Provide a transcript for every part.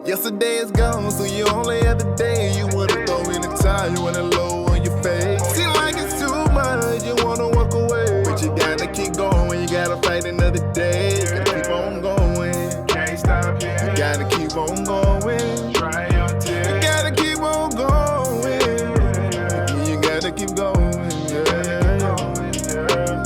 Yesterday is gone, so you only have the day. You wanna throw in the towel, you wanna low on your face. Seem like it's too much, you wanna walk away. But you gotta keep going, you gotta fight another day. You gotta keep on going, can't stop here. You gotta keep on going, try your tears. You gotta keep on going, you gotta keep going, yeah.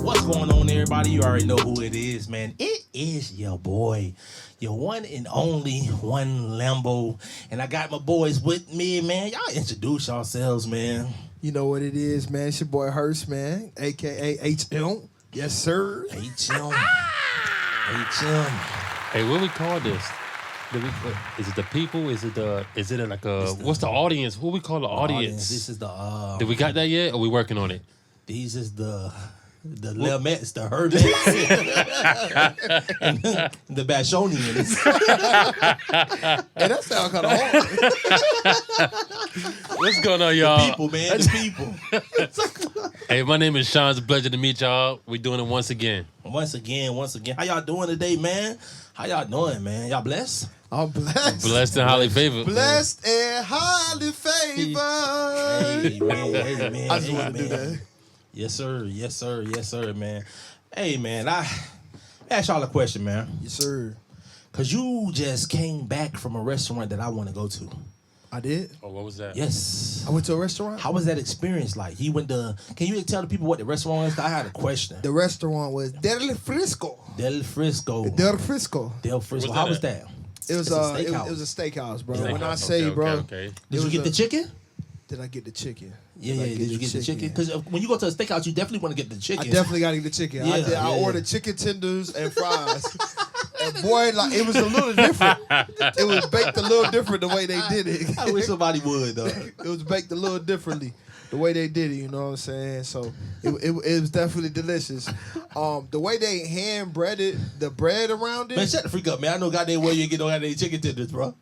What's going on, everybody? You already know who it is, man. It is your boy, your one and only one Lambo. And I got my boys with me, man. Y'all introduce yourselves, man. You know what it is, man. It's your boy Hurst, man, a.k.a. HM. Yes, sir. HM. HM. Hey, what we call this? Is it the people? Is it like a? What's the audience? What we call the audience? This is the. Did we got that yet? Or we working on it? These is the Lemets, the Hermets, and the Bashonians. Hey, that sound kind of hard. What's going on, y'all? The people, man. The people. Hey, my name is Sean. It's a pleasure to meet y'all. We doing it once again. Once again. How y'all doing today, man? How y'all doing, man? Y'all blessed? I'm blessed. Blessed and highly favored. Blessed and highly favored. Amen. I just want to do that. Yes, sir, man. Hey, man, I ask y'all a question, man. Yes, sir. Because you just came back from a restaurant that I want to go to. I did? Oh, what was that? Yes. I went to a restaurant? How was that experience like? Can you tell the people what the restaurant was? I had a question. The restaurant was Del Frisco. Del Frisco. Del Frisco. How was that? It was a steakhouse, bro. When I say, bro. Okay. Did you get the chicken? Did I get the chicken? Yeah. Did you get the chicken? Because when you go to a steakhouse, you definitely want to get the chicken. I definitely got to get the chicken. Yeah, I ordered chicken tenders and fries. And boy, like it was a little different. It was baked a little different the way they did it. I wish somebody would, though. It was baked a little differently the way they did it. You know what I'm saying? So it was definitely delicious. The way they hand breaded the bread around it. Man, shut the freak up, man. I know goddamn well you get no goddamn chicken tenders, bro.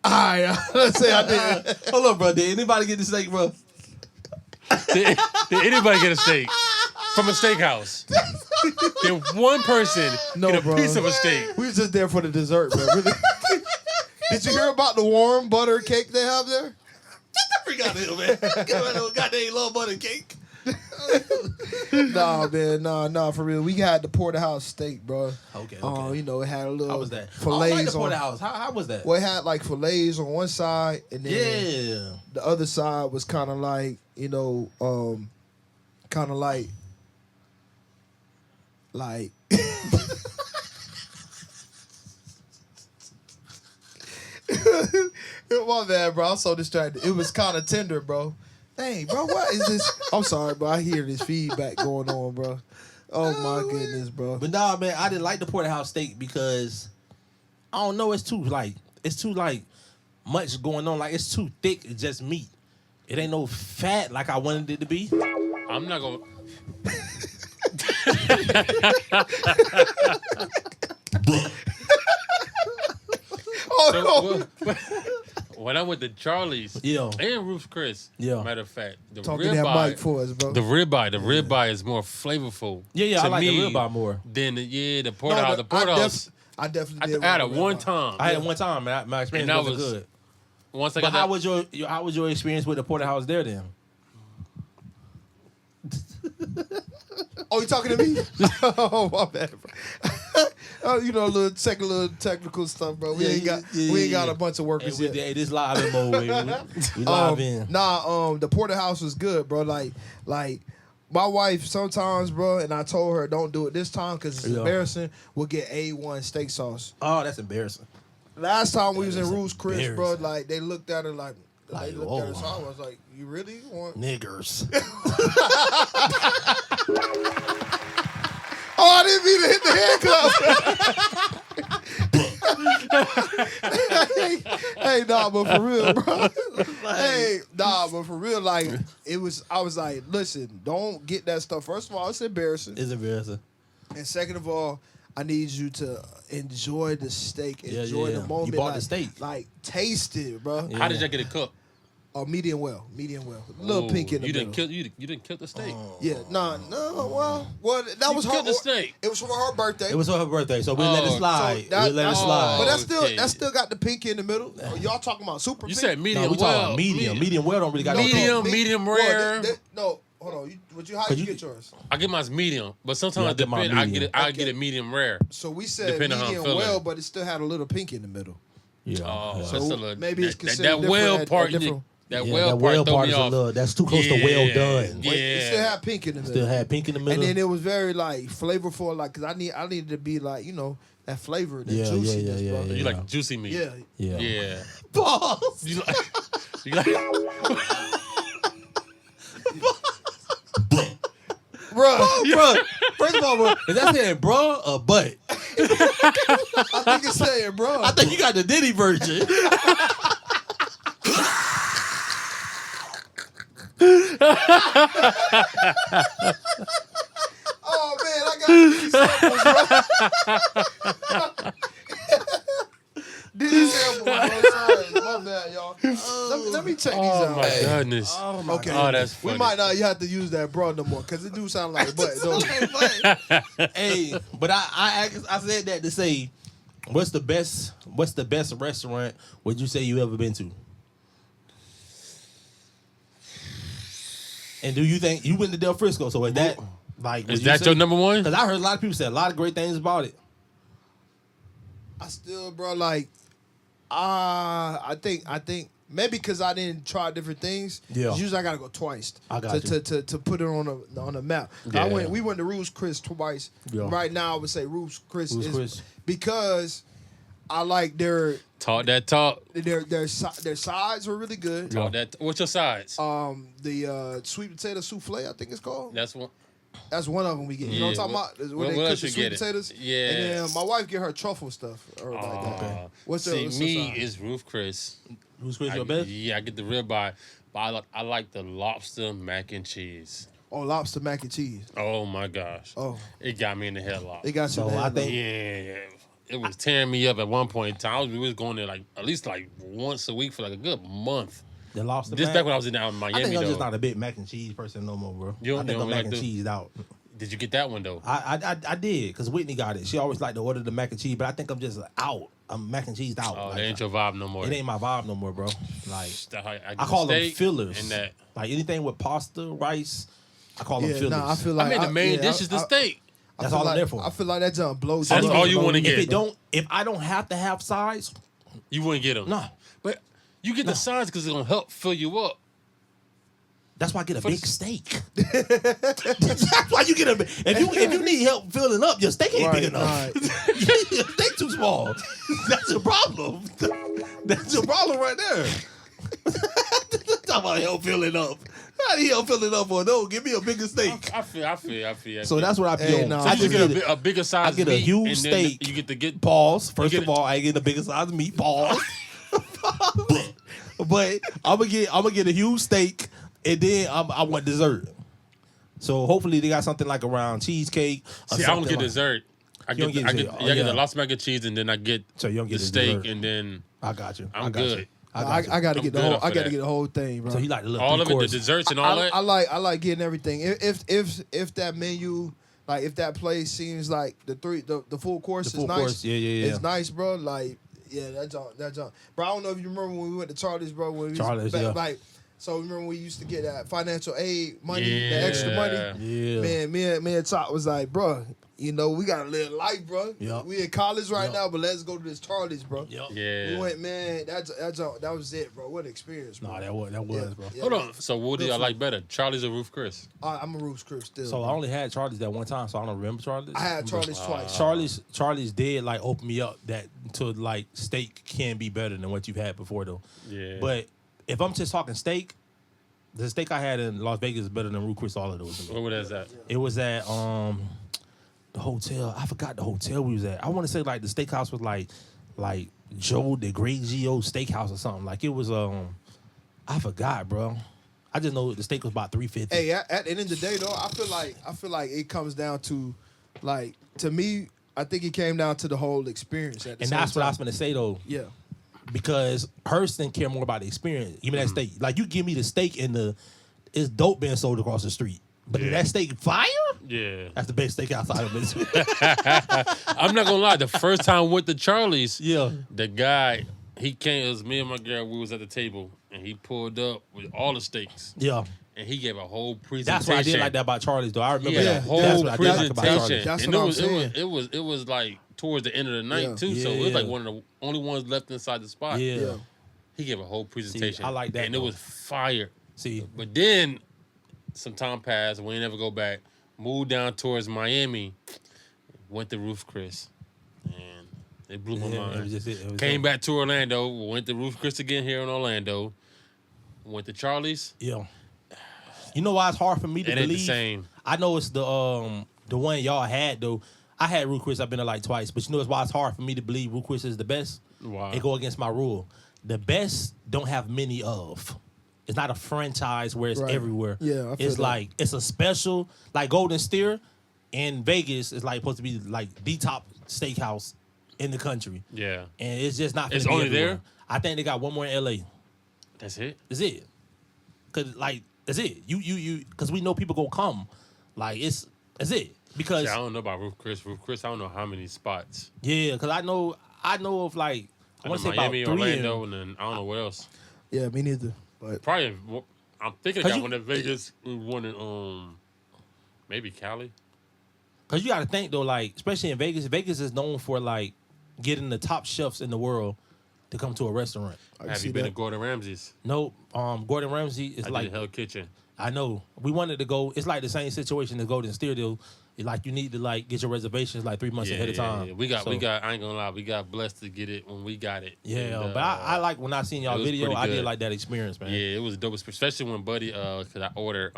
Alright, let's say I did. Hold on, bro. Did anybody get the steak, bro? Did anybody get a steak from a steakhouse? Did one person get a piece of a steak? We was just there for the dessert, bro. Really. Did you hear about the warm butter cake they have there? Get the freak out of here, man. Get no goddamn love butter cake. Nah, man, nah, for real. We had the porterhouse steak, bro. Okay. You know, it had a little How was that? fillets I like the on. porterhouse. How was that? Well, it had like fillets on one side, and then the other side was kind of like, you know, kind of like. My bad, bro. I'm so distracted. It was kind of tender, bro. Dang, bro, what is this? I'm sorry, bro. I hear this feedback going on, bro. Oh my goodness, bro. But nah, man, I didn't like the porterhouse steak because I don't know. It's too much going on. Like it's too thick. It's just meat. It ain't no fat like I wanted it to be. I'm not gonna. When I went to Charlie's and Ruth's Chris, matter of fact, the talking that mic for us, bro. The ribeye is more flavorful. Yeah, I like the ribeye more than the porterhouse. The porterhouse, I definitely did. I had it one time. I had it one time, man. My experience wasn't good. Once I but got how was your experience with the porterhouse there then? Oh, you talking to me? Oh, my bad, bro. You know, a little technical stuff, bro. We ain't got a bunch of workers yet. Hey, this live in mode, baby. We live in. The porterhouse was good, bro. Like my wife sometimes, bro, and I told her don't do it this time because it's embarrassing. We'll get A1 steak sauce. Oh, that's embarrassing. Last time we was in Ruth's Chris, bro, like they looked at her like they looked at us. I was like, "You really want niggers?" Oh, I didn't mean to hit the handcuff. Hey, nah, but for real, bro. But for real, like I was like, listen, don't get that stuff. First of all, it's embarrassing. It's embarrassing. And second of all, I need you to enjoy the steak, enjoy the moment. You bought the steak, like taste it, bro. Yeah. How did y'all get it cooked? Oh, medium well. A little pink in the middle. You didn't kill the steak. Yeah, no. Well, that was her. killed the steak. It was for her birthday. It was for her birthday, so we let it slide. So we let it slide. But that still got the pinky in the middle. Oh, y'all talking about super? You pink? said medium No, we talking about medium. Medium well don't really got medium rare. No, hold on. How you get yours? I get mine medium, but sometimes Yeah, I it get mine depends. I medium. get it medium rare. So we said Depending on how I'm medium feeling. well, but it still had a little pink in the middle. Yeah. Oh, yeah. that's So a little, maybe it's that considered well different at part. different- That Yeah, well that well part throw part me is a off. little. That's too close to well done. Yeah. It still had pink in the middle. Still had pink in the middle. And then it was very like flavorful, like because I needed to be like that flavor, that juiciness, bro. You like juicy meat. Yeah. Yeah. Balls. You like Bro, First of all, bro, is that saying bro or butt? I think it's saying, bro. I think you got the Diddy version. Oh man, I got these samples, bro. These samples, bro. Sorry, my bad, y'all. Let me check these oh out. my goodness. Oh my Okay. Oh, that's funny. We might not have to use that bro no more because it do sound like butt. Don't it? Hey, but I said that to say, what's the best restaurant would you say you ever been to? And do you think you went to Del Frisco? So is that like Is that your number one? Because I heard a lot of people say a lot of great things about it. I still, bro, like, I think maybe because I didn't try different things. Yeah. Usually I gotta go twice. I got you. To put it on the map. Yeah. We went to Ruth's Chris twice. Yeah. Right now I would say Ruth's Chris Ruth's is Chris. because I like their Talk that talk. sides were really good. Talk that. What's your size? The sweet potato souffle, I think it's called. That's one. That's one of them we get. You know what I'm talking about? When they what cook else the you sweet get it? potatoes. Yeah. And then my wife get her truffle stuff. Or like that. Okay. What's the me size? is Ruth Chris. Who's Chris your best? Yeah, I get the ribeye, but I like the lobster mac and cheese. Oh, lobster mac and cheese. Oh my gosh. Oh. It got me in the headlock. They got you. So there, I though. think- Yeah. It was tearing me up at one point in time. We was going there like at least like once a week for like a good month. The lobster. This mac? back when I was in Miami. I think I'm though. just not a big mac and cheese person no more, bro. You I don't think I'm like mac and the- cheese out. Did you get that one though? I did because Whitney got it. She always liked to order the mac and cheese, but I think I'm just out. I'm mac and cheese out. Oh, Like, that ain't your vibe no more. it ain't my vibe no more, bro. Like I I call them steak fillers. And that. Like anything with pasta, rice, I call them Yeah, fillers. nah, I feel like I mean, the main dish is the steak. That's feel all I'm like, there for. I feel like that junk blows. That's you all up. you wanna get. If I don't have to have sides, You wouldn't get them. nah. But you get the size because it's gonna help fill you up. That's why I get a For big the- steak. That's why you get a. If you need help filling up, your steak ain't big Right, enough. right. Your steak too small. That's your problem. That's your problem right there. Talk about help filling up. How do you help filling up or no? Give me a bigger steak. I feel. So that's what I be Hey, on. nah, So I you just get get a bigger size. I get a meat, huge and then steak. You get to get pause. First get of all, I ain't getting the biggest size of meat. Pause. But I'm gonna get a huge steak, and then I want dessert. So hopefully they got something like around cheesecake. Or See, I don't something get like- dessert. I You don't get, get I get, dessert. yeah, I get Oh, the yeah. lobster mac and cheese, and then I get So you don't get the the steak, dessert. and then I got you. I'm I got good. You. I you. gotta I'm get the good whole. off I of gotta that. get the whole thing, bro. So he like the little all of it, the three-course. desserts and all that. I like getting everything. If that menu, like if that place seems like the full course The full is nice. course, yeah. It's nice, bro. Like yeah, that's all. Bro, I don't know if you remember when we went to Charlie's, bro. When we Charlie's, yeah. Like, so remember we used to get that financial aid money, the extra money. Yeah. Man, me and Top was like, bro, you know we gotta live life, bro. Yup. We in college right Yup. now, but let's go to this Charlie's, bro. Yep. Yeah. We went, man. That was it, bro. What an experience, bro. Nah, that was, bro. Yeah, Hold man. on. So what do Good y'all food. like better, Charlie's or Ruth Chris? I'm a Ruth's Chris still. So I only had Charlie's that one time, so I don't remember Charlie's. I had Charlie's twice. Charlie's did like open me up that to like steak can be better than what you've had before though. Yeah. But if I'm just talking steak, the steak I had in Las Vegas is better than Ruth Chris. All of those. What was that? It was at the hotel. I forgot the hotel we was at. I want to say like the steakhouse was like Joe the Great Geo Steakhouse or something. Like it was I forgot, bro. I just know the steak was about $350. Hey, at the end of the day, though, I feel like it comes down to, like, to me, I think it came down to the whole experience. At the and same that's what I time. was gonna say though. Yeah. because Hurston care more about the experience. Give me that steak. Like, you give me the steak and it's dope being sold across the street. But is that steak fire? Yeah. That's the best steak outside of it. I'm not gonna lie. The first time I went to Charlie's, Yeah. the guy, he came. It was me and my girl. We was at the table, and he pulled up with all the steaks. Yeah. And he gave a whole presentation. That's what I did like that about Charlie's, though. I remember Yeah, that. whole That's what I did like about presentation. Charlie's. That's And what I'm saying. it was like towards the end of the night Yeah. too. So it was Yeah. like one of the only ones left inside the spot. Yeah. He gave a whole presentation. I like that, and though. it was fire. See, But then some time passed. We ain't never go back. Moved down towards Miami. Went to Ruth Chris. And it blew my yeah, mind. it was just it. It was Came back to Orlando. Went to Ruth Chris again here in Orlando. Went to Charlie's. Yeah. You know why it's hard for me to It ain't believe? the same. I know it's the one y'all had, though. I had Ruth Chris. I've been there like twice. But you know why it's hard for me to believe Ruth Chris is the best? Wow. It go against my rule. The best don't have many of. It's not a franchise where it's Right. everywhere. Yeah, I feel it's that. like it's a special, like Golden Steer in Vegas is like supposed to be like the top steakhouse in the country, Yeah. and it's just not. It's finna be only everywhere. there? I think they got one more in LA. That's it. That's it. Cause like that's it. You because we know people gonna come. Like that's it. Because See, I don't know about Ruth Chris. Ruth Chris, I don't know how many spots. yeah, because I know of like I I know want to say Miami, about 3 Orlando, and then I don't know what else. Yeah, me neither. But Probably, I'm thinking I 'Cause got you- one in Vegas, one in maybe Cali. Cause you got to think though, like especially in Vegas. Vegas is known for like getting the top chefs in the world to come to a restaurant. I can Have see you been that. to Gordon Ramsay's? No, Gordon Ramsay is I like did Hell Kitchen. I know we wanted to go. It's like the same situation as Golden Steer deal. Like you need to like get your reservations like 3 months ahead of time. Yeah. We got. So, I ain't gonna lie. We got blessed to get it when we got it. Yeah, And, but I like when I seen y'all it was video. pretty I did good. like that experience, man. Yeah, it was dope, especially when Buddy. Cause I ordered.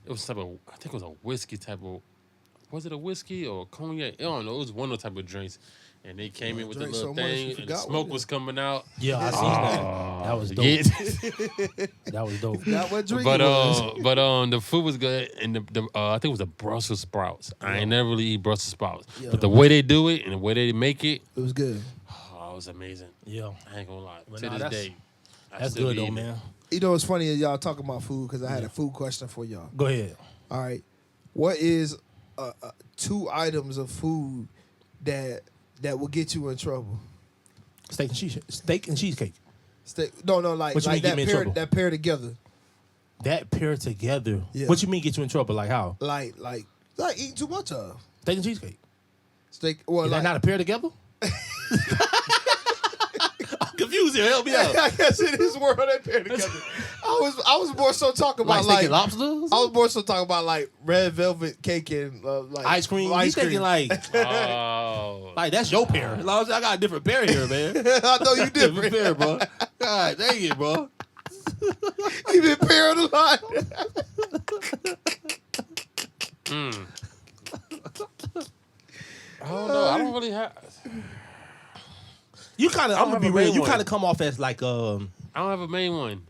It was type of. I think it was a whiskey type of. Was it a whiskey or cognac? I don't know. It was one of those type of drinks. And they came in with the drank little so much, you thing, and the forgot what smoke it was is. coming out. Yeah, I seen that. That was dope. Yeah. That was dope. That what drink But it was. the food was good, and the I think it was the Brussels sprouts. I ain't never really eat Brussels sprouts, Yeah. but the way they do it and the way they make it, It was good. oh, it was amazing. Yeah, I ain't gonna lie. But To nah, this that's- day, I that's still good be though, eating man. You know what's funny is y'all talking about food because I had a food question for y'all. Go ahead. All right, what is 2 items of food that will get you in trouble? Steak and cheesecake. No, like What you mean get me in trouble? that pair together. That pair together. Yeah. What you mean get you in trouble? Like how? Like eating too much of Steak and cheesecake. steak. Well, Is like, that not a pair together? I'm confused here. Help me out. I guess in this world they pair together. I was more so talking Like about steak like and lobster? I was more so talking about like red velvet cake and like Ice cream. He's thinking like Oh, that's your pair. As long as I got a different pair here, man. I know you Different different. pair, bro. God dang it, bro. You been paired a lot. I don't know. I don't really have. You kind of. I'm gonna have be a real. main You one. kind of come off as like I don't have a main one.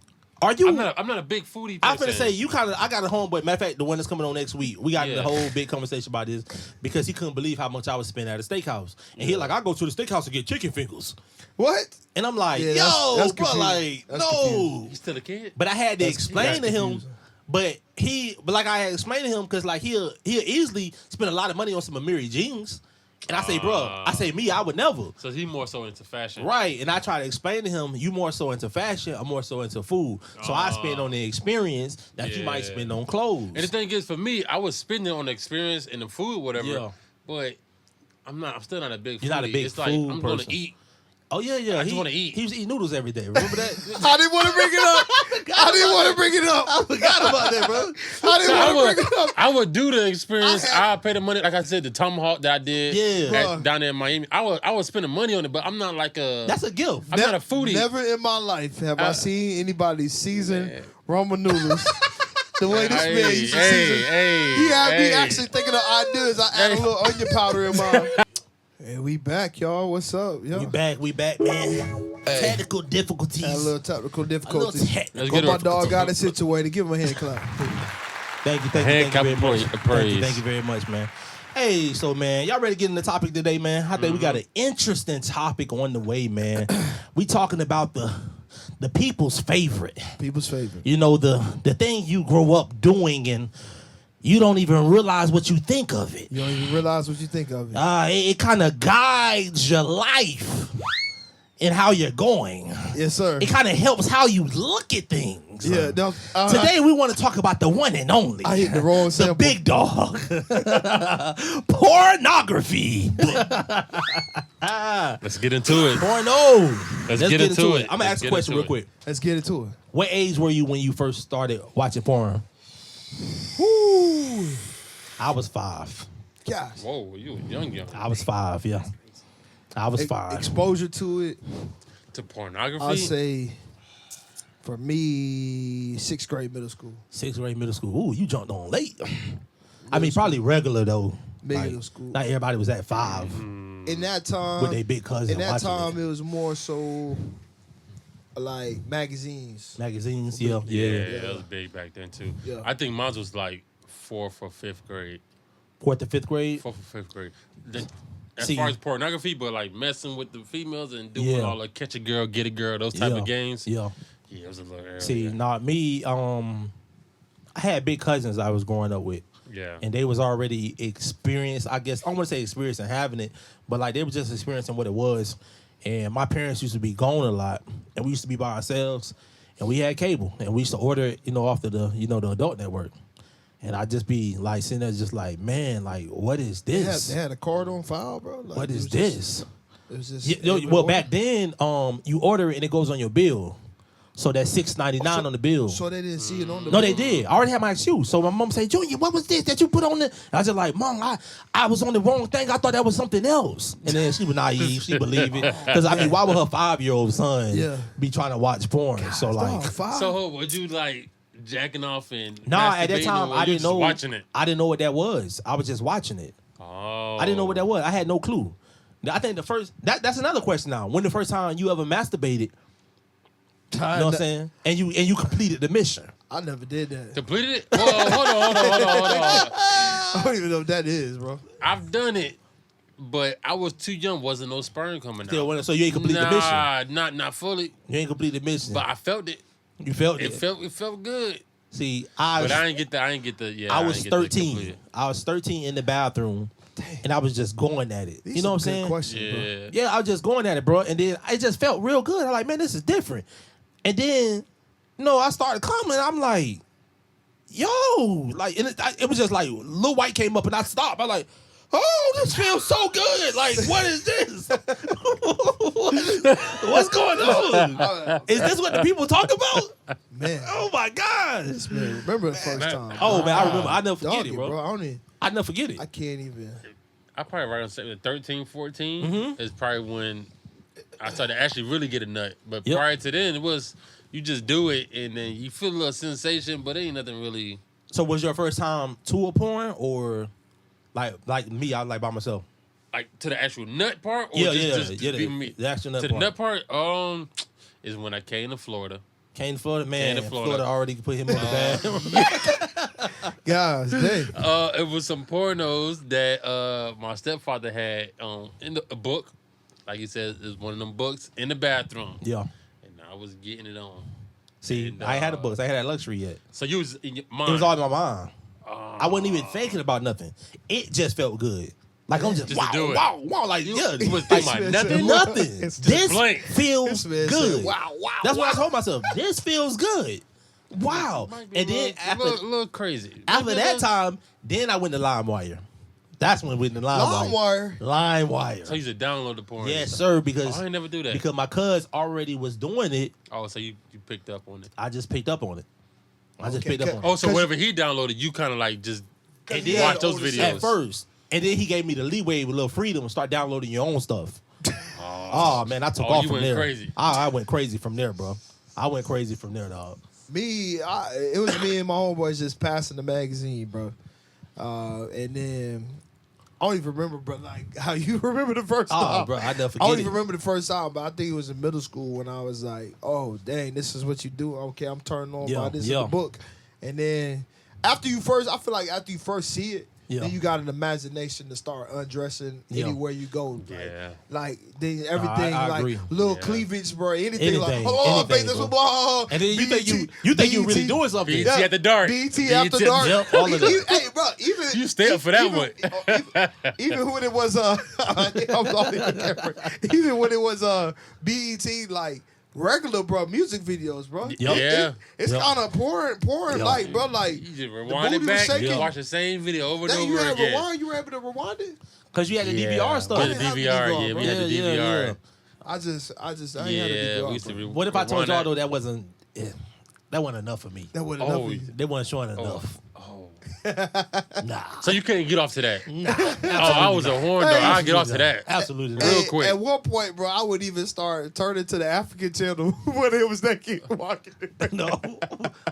Are you? I'm not a big foodie person. I'm finna say you kind of. I got a homeboy. Matter of fact, the one that's coming on next week. We got in Yeah. a whole big conversation about this because he couldn't believe how much I was spending at a steakhouse, and he like, I go to the steakhouse to get chicken fingers, What? and I'm like, Yeah, yo, that's bro, confusing. like, That's no. confusing. He's still a kid. But I had to That's explain to him. confusing. But like I had to explain to him because like he'll easily spend a lot of money on some Amiri jeans, and I say, bro, I would never. So he's more so into fashion. Right, and I try to explain to him, you more so into fashion, I'm more so into food. So I spend on the experience that you might Yeah. spend on clothes. And the thing is, for me, I was spending on the experience and the food, whatever. Yeah. But I'm still not a big. You're not a foodie. big It's like food I'm person. gonna eat. Oh yeah. I just wanna eat. He used to eat noodles every day. Remember that? I didn't want to bring it up. I didn't want to bring it up. I forgot about that, bro. I didn't I want to bring it up. would do the experience. I pay the money, like I said, the tomahawk that I did. Yeah. down there in Miami. I was spending money on it, but I'm not like a. That's a gift. I'm not a foodie. Never in my life have I seen anybody season Roman noodles the way this man used to season. He had me actually thinking of ideas. I add a little onion powder in mine. Hey, we back, y'all. What's up, yo? We back, man. Technical difficulties. Had a little technical A little difficulties. technical. Let's But get my it. dog got it situated. Give him a hand clap. Thank you Hand very clap much. of praise. Thank you very much, man. Hey, Hey, so man, y'all ready to get in the topic today, man? I think we got an interesting topic on the way, man. We talking about the people's favorite. People's favorite. You know, the thing you grow up doing and you don't even realize what you think of it. You don't even realize what you think of it. It kind of guides your life and how you're going. Yes, sir. It kind of helps how you look at things. Yeah. Today we want to talk about the one and only. I hit the wrong sample. The big dog. Pornography. Let's get into it. Porno. Let's get into it. I'm going to ask a question real quick. Let's get into it. What age were you when you first started watching porn? Woo. I was 5. Gosh. Whoa, you were young. I was 5, yeah. I was 5. Exposure to it, To pornography? I'll say, for me, 6th grade middle school. 6th grade middle school. Ooh, you jumped on late. I mean, probably regular, though. Middle school. Not everybody was at 5 In that time, with their big cousin. in that watching time, it. it was more so like magazines. Magazines, yeah. Yeah, that was big back then, too. Yeah. I think mine was like 4th or 5th grade. 4th to 5th grade. 4th or 5th grade. As See- far as pornography, but like messing with the females and doing all the catch a girl, get a girl, those type of games. Yeah. Yeah, it was a little early. See, not me. I had big cousins I was growing up with. Yeah. And they was already experienced, I guess. I don't want to say experienced and having it, but like they were just experiencing what it was. And my parents used to be gone a lot, and we used to be by ourselves, and we had cable, and we used to order it, off the the adult network. And I'd just be like sitting there, just like, man, like, what is this? They had a card on file, bro. Like, What it is was this? Just, it was just. Yeah, well, back then, you order it and it goes on your bill, so that's $6.99 on the bill. So they didn't see it on the. No, bill? they did. I already had my excuse. So my mom said, Junior, what was this that you put on the... I was just like, Mom, I was on the wrong thing. I thought that was something else. And then she was naive. She believed it. Because, I mean, why would her 5-year-old son be trying to watch porn? So, like... Dog, 5. So, would you like jacking off and Nah, at that masturbating, time, or I you didn't just know... watching it? I didn't know what that was. I was just watching it. Oh. I didn't know what that was. I had no clue. I think the first... That's another question now. When the first time you ever masturbated... You know what I'm saying? And you completed the mission. I never did that. Completed it? Whoa, hold on. I don't even know what that is, bro. I've done it, but I was too young. Wasn't no sperm coming out. So you ain't completed the mission. Not fully. You ain't completed the mission. But I felt it. You felt it. It felt good. See, But I ain't get the. Yeah, I was ain't get the 13. completed. I was 13 in the bathroom, and I was just going at it. These You know what I'm some good saying? questions, bro. Yeah. Yeah, I was just going at it, bro. And then it just felt real good. I'm like, man, this is different. And then, I started coming. I'm like, yo, like, and it was just like Lil White came up and I stopped. I'm like, oh, this feels so good. Like, what is this? What's going on? Is this what the people talk about? Man. Oh my gosh. Man, remember the first time. Oh man, I remember. I never forget Dog it, bro. I don't even. I never forget it. I can't even. I probably right on say 13, 14 Mm-hmm. is probably when I started to actually really get a nut. But Yep. prior to then, it was you just do it and then you feel a little sensation, but ain't nothing really. So was your first time to a porn or like me? I like by myself. Like to the actual nut part, or Yeah, just yeah, be me? the actual nut to part. the nut part, is when I came to Florida. Came to Florida, man. Came to Florida. Already put him in the bag. Guys, dang. It was some pornos that my stepfather had in a book. Like he said, it was one of them books in the bathroom. Yeah. And I was getting it on. See, And, I ain't had the books. I had that luxury yet. So you was in your mind. It was all in my mind. I wasn't even thinking about nothing. It just felt good. Like I'm just Just to wow, do it. wow. Like You yeah, was like, thinking about nothing? nothing. It's This blank. feels This man good. said, wow. That's what I told myself. This feels good. Wow. Might be And then a little crazy. after that time, then I went to LimeWire. That's when I went to LimeWire. LimeWire. LimeWire. So you used to download the porn. Yes, sir. Because Oh, I ain't never do that. because my cuz already was doing it. Oh, so you picked up on it. I just picked up on it. I just Okay, picked up on it. Oh, so 'Cause- whatever he downloaded, you kind of like just And then- watch those older videos. At first. And then he gave me the leeway with a little freedom and start downloading your own stuff. Oh man, I took off you from went there. crazy. I went crazy from there, bro. I went crazy from there, dog. It was me and my homeboys just passing the magazine, bro. And then I don't even remember, bro, like how you remember the first time. Oh, bro, I never I forget don't it. even remember the first time, but I think it was in middle school when I was like, oh, dang, this is what you do. Okay, I'm turning on by this in the book. And then after you first see it, Yeah. then you got an imagination to start undressing anywhere you go. Like then everything, I like agree. little cleavage, bro. Anything like, hold on, anything, babe, this bro. was blah. And then you think you really doing something. BT at the dark. BT after dark. Yep, all of that. Hey, bro, even You stay up for that one. even when it was even when it was BET, like regular, bro, music videos, bro. It's kind of pouring like, bro, like you just rewind it back, watch the same video over and over again. Rewind, you were able to rewind it? Cause you had the DVR stuff. We had the DVR, we had the DVR. I ain't had a DVR. We used to What if I told y'all though that wasn't enough for me? That wasn't enough for you. They wasn't showing enough. Nah. So you couldn't get off to that? Nah. I was a horn dog. I'd get off to that. Absolutely not. Real quick. At one point, bro, I would even start turning to the African channel when it was that kid walking. No.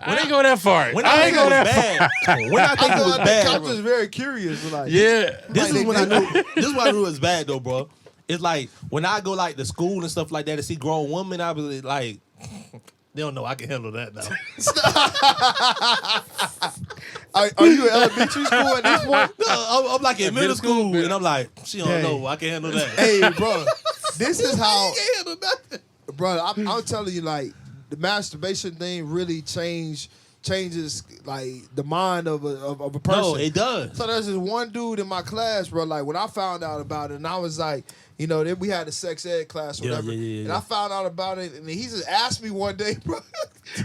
I didn't go that far. When I think it was bad. When I think it was bad. I was just very curious. Like, This is when I knew. This is why I knew it was bad though, bro. It's like when I go like to school and stuff like that to see grown women, I was like, they don't know I can handle that now. Are you in elementary school at this point? No, I'm like in middle school, and I'm like, she don't know I can handle that. Hey, bro, this is how. You can't handle nothing. Bro, I'm telling you, like the masturbation thing really changes like the mind of a person. No, it does. So there's this one dude in my class, bro. Like when I found out about it, and I was like, you know, then we had a sex ed class, or whatever. And I found out about it, and he just asked me one day, bro.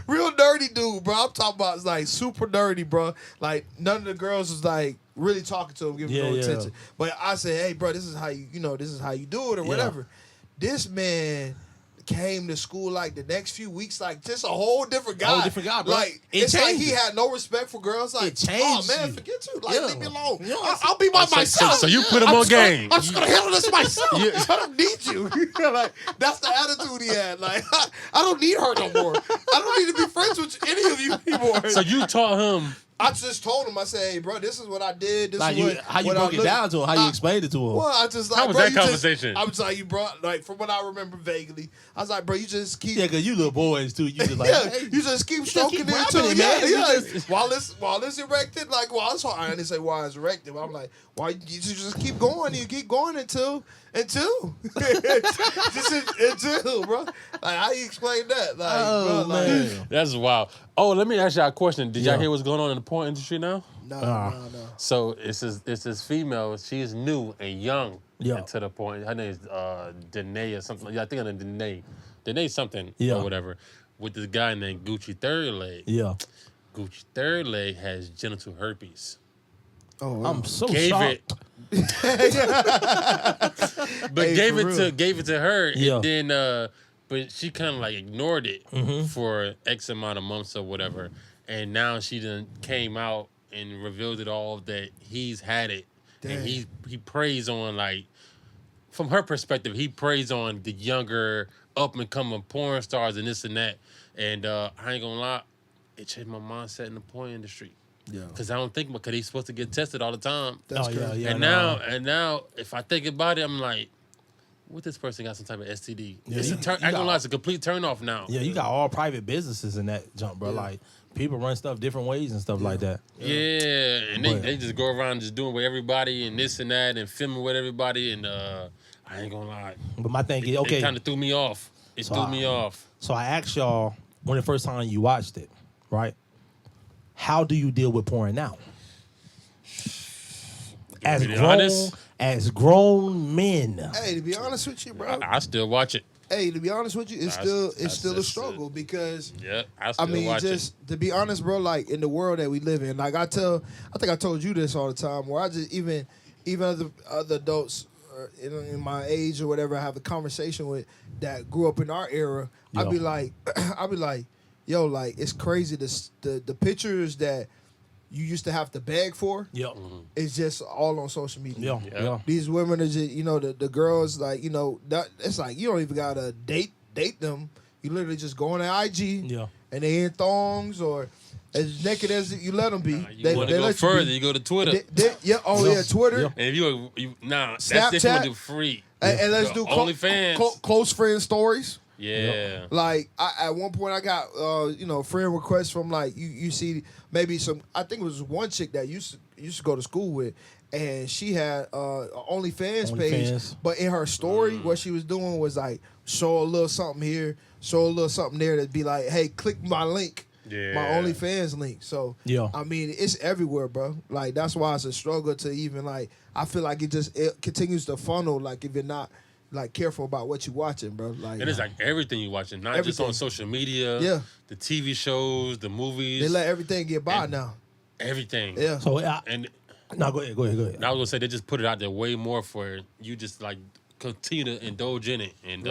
Real dirty dude, bro. I'm talking about like super dirty, bro. Like none of the girls was like really talking to him, giving him no attention. But I said, hey, bro, this is how you do it, or whatever. This man came to school like the next few weeks, like just a whole different guy. Bro. Like it's like he had no respect for girls. Like, oh man, forget you. Like leave me alone. I'll be by myself. So you put him on game. I'm just gonna handle this myself. I don't need you. Like that's the attitude he had. Like I don't need her no more. I don't need to be friends with any of you people. So you taught him. I just told him, I said, hey, bro, this is what I did. This like is how you broke it down to him, how you explained it to him. Well, I just like, how was bro, that conversation? I was like, you brought, like, from what I remember vaguely, I was like, bro, you just keep. Yeah, because you little boys, too. You just like, hey, you just keep stroking it rapping too. it, man. While it's erected, like, I didn't say why it's erected, but I'm like, why you just keep going, you keep going until, until, bro. Like, how you explain that? Like, bro, man. That's wild. Oh, let me ask y'all a question. Did y'all hear what's going on in the porn industry now? No. So it's this female. She's new and young to the point. Her name is Danae or something. Yeah, I think her name is Danae. Danae something or whatever. With this guy named Gucci Third Leg. Yeah. Gucci Third Leg has genital herpes. Oh, wow. I'm so Gave shocked. But gave it to her, and then but she kind of like ignored it for X amount of months or whatever, and now she done came out and revealed it all that he's had it. Dang. And he preys on, like, from her perspective, he preys on the younger up and coming porn stars and this and that. And I ain't gonna lie, it changed my mindset in the porn industry. Yeah, because I don't think because he's supposed to get tested all the time. That's crazy. And now, if I think about it, I'm like, what this person got some type of STD? Yeah, I ain't gonna lie, it's a complete turn off now. Yeah, you got all private businesses in that jump, bro. Yeah. Like people run stuff different ways and stuff like that. Yeah, and they just go around just doing with everybody and this and that and filming with everybody and I ain't gonna lie. But my thing is, okay, it kind of threw me off. It threw me off. So I asked y'all when the first time you watched it, right? How do you deal with porn now? As grown men. Hey, to be honest with you, bro, I still watch it. Hey, to be honest with you, it's still a struggle because I mean, watch it. To be honest, bro, like in the world that we live in, like I think I told you this all the time, where I just even other adults in my age or whatever I have a conversation with that grew up in our era, I'd be like, yo, like it's crazy the pictures that you used to have to beg for. It's just all on social media. These women are just, the girls, like, it's like you don't even gotta date them. You literally just go on their IG and they in thongs or as naked as you let them be. You want to go further, you go to Twitter. Twitter. And if you Snapchat, that's if you want to do free. And let's do OnlyFans. Close friend stories. Yeah. Like at one point I got friend requests from like you see maybe some, I think it was one chick that used to go to school with, and she had a OnlyFans page, but in her story what she was doing was like show a little something here, show a little something there, to be like, hey, click my link. Yeah. My OnlyFans link. So I mean, it's everywhere, bro. Like that's why it's a struggle to even like. I feel like it continues to funnel. Like if you're not like careful about what you're watching, bro. Like, and it's like everything you're watching, not just on social media. Yeah, the TV shows, the movies. They let everything get by now. Everything. Yeah. So no, go ahead. And I was gonna say they just put it out there way more for you, just like continue to indulge in it, and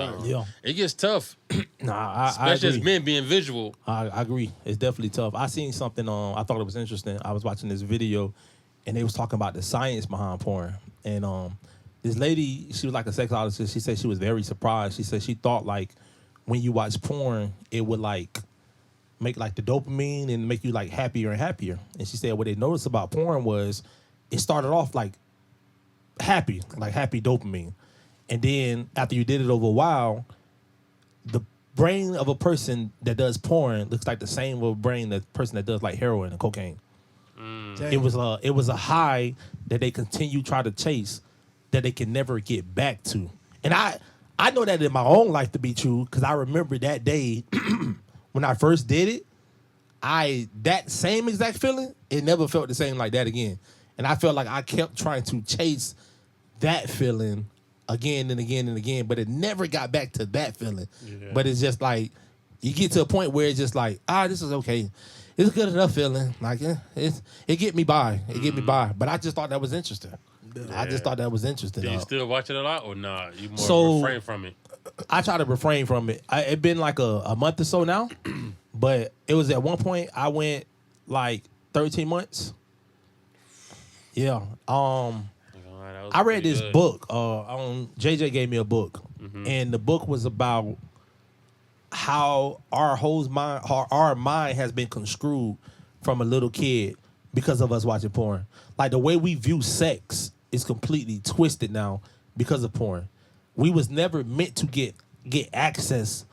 it gets tough. Especially as men being visual. I agree. It's definitely tough. I seen something I thought it was interesting. I was watching this video, and they was talking about the science behind porn. And this lady, she was like a sexologist. She said she was very surprised. She said she thought like when you watch porn, it would like make like the dopamine and make you like happier and happier. And she said what they noticed about porn was it started off like happy dopamine. And then after you did it over a while, the brain of a person that does porn looks like the same of a brain that person that does like heroin and cocaine. It was a high that they try to chase that they can never get back to. And I know that in my own life to be true, because I remember that day when I first did it, that same exact feeling, it never felt the same like that again. And I felt like I kept trying to chase that feeling again and again and again, but it never got back to that feeling. Yeah. But it's just like, you get to a point where it's just like, this is okay. It's a good enough feeling. Like, it get me by. It get me by. But I just thought that was interesting. Yeah. I just thought that was interesting. Do you still watch it a lot or not? You more refrain from it? I try to refrain from it. It been like a month or so now, but it was at one point I went like 13 months. Yeah. I read this book. JJ gave me a book, and the book was about how our mind has been construed from a little kid because of us watching porn. Like the way we view sex is completely twisted now because of porn. We was never meant to get access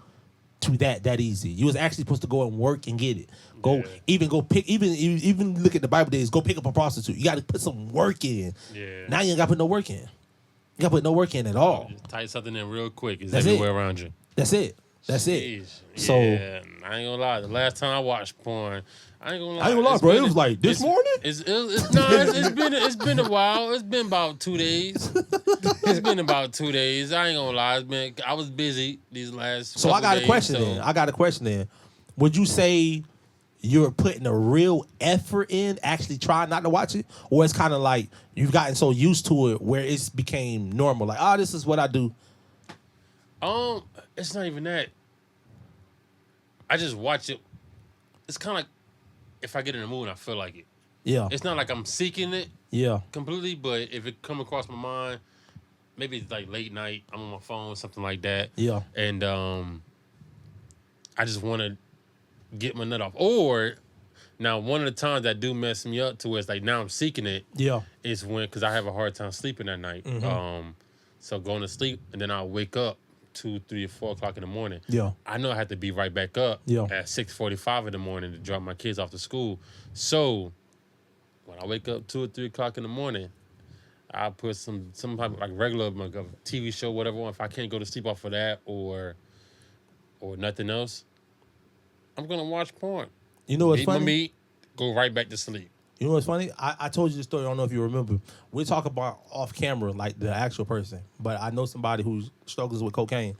to that easy. You was actually supposed to go and work and get it. Even look at the Bible days. Go pick up a prostitute. You got to put some work in. Yeah. Now you ain't got to put no work in. You got to put no work in at all. Just type something in real quick. It's everywhere around you. That's it. Jeez. So I ain't gonna lie. The last time I watched porn, I ain't gonna lie, bro. It was like this morning. It's been a while. It's been about 2 days. It's been about 2 days. I ain't gonna lie. I was busy these last. So I got a question then. Would you say you're putting a real effort in actually trying not to watch it, or it's kind of like you've gotten so used to it where it's became normal? Like, this is what I do. It's not even that. I just watch it. It's kind of like if I get in the mood and I feel like it. Yeah. It's not like I'm seeking it. Yeah. Completely, but if it come across my mind, maybe it's like late night, I'm on my phone, something like that. Yeah. And I just want to get my nut off. Or now one of the times that do mess me up to where it's like now I'm seeking it. Yeah. Is when, because I have a hard time sleeping at night. So going to sleep and then I'll wake up 2, 3, or 4 o'clock in the morning. Yeah. I know I have to be right back up at 6:45 in the morning to drop my kids off to school. So when I wake up 2 or 3 o'clock in the morning, I put some type of like regular like a TV show, whatever. If I can't go to sleep off of that or nothing else, I'm gonna watch porn. You know what's Eat funny? my meat, go right back to sleep. You know what's funny? I told you the story. I don't know if you remember. We talk about off camera, like the actual person. But I know somebody who struggles with cocaine,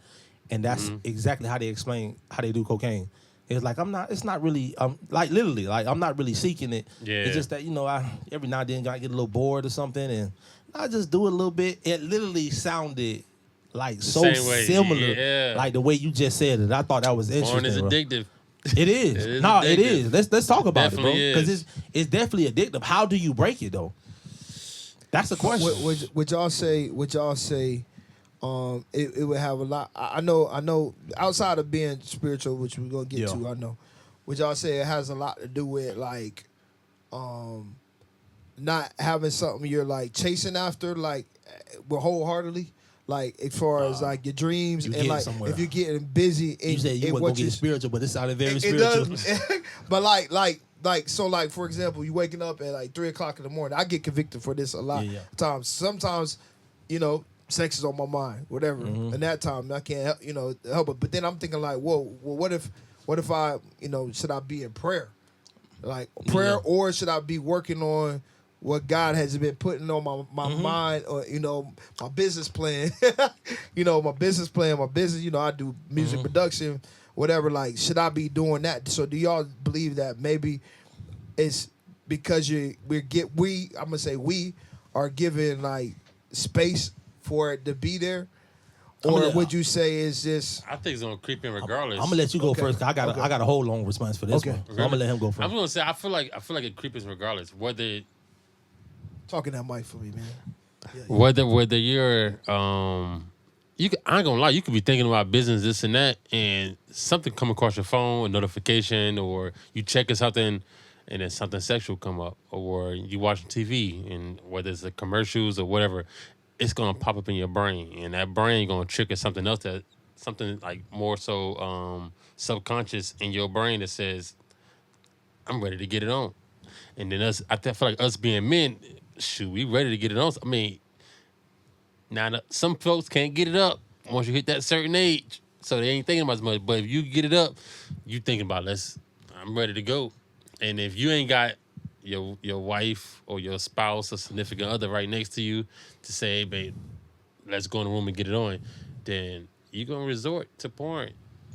and that's exactly how they explain how they do cocaine. It's like it's not really. Like literally, like I'm not really seeking it. Yeah. It's just that I every now and then I get a little bored or something, and I just do it a little bit. It literally sounded like so similar, like the way you just said it. I thought that was interesting. Porn is addictive. It is. It is. Let's talk about Definitely it, bro. Because it's definitely addictive. How do you break it though? That's the question. Would y'all say? It would have a lot. I know. Outside of being spiritual, which we're gonna get to, I know. Would y'all say it has a lot to do with like, not having something you're like chasing after, like, wholeheartedly? Like as far as like your dreams and like somewhere. if you're getting busy in, you said you in weren't what gonna get spiritual, but it sounded very it spiritual. does, but like so like for example, you waking up at like 3:00 in the morning. I get convicted for this a lot of times. Sometimes, you know, sex is on my mind, whatever. And that time I can't help, you know, help it. But then I'm thinking like, whoa, well, what if I, you know, should I be in prayer? Like prayer, or should I be working on what God has been putting on my mind, or you know, my business plan, you know, my business, you know, I do music production, whatever. Like, should I be doing that? So, do y'all believe that maybe it's because we are given like space for it to be there, or would you say it's just? I think it's gonna creep in regardless. I'm gonna let you go first. 'Cause I got a whole long response for this one. So I'm gonna let him go first. I'm gonna say I feel like it creeps in regardless whether. Talking that mic for me, man. Whether you're I ain't gonna lie, you could be thinking about business, this and that, and something come across your phone, a notification, or you checking something, and then something sexual come up, or you watching TV, and whether it's the commercials or whatever, it's gonna pop up in your brain, and that brain gonna trigger something else, that something like more so subconscious in your brain that says, I'm ready to get it on. And then I feel like us being men, shoot, we ready to get it on. I mean, now some folks can't get it up once you hit that certain age, so they ain't thinking about as much. But if you get it up, you thinking about, I'm ready to go. And if you ain't got your wife or your spouse or significant other right next to you to say, hey, babe, let's go in the room and get it on, then you're gonna resort to porn.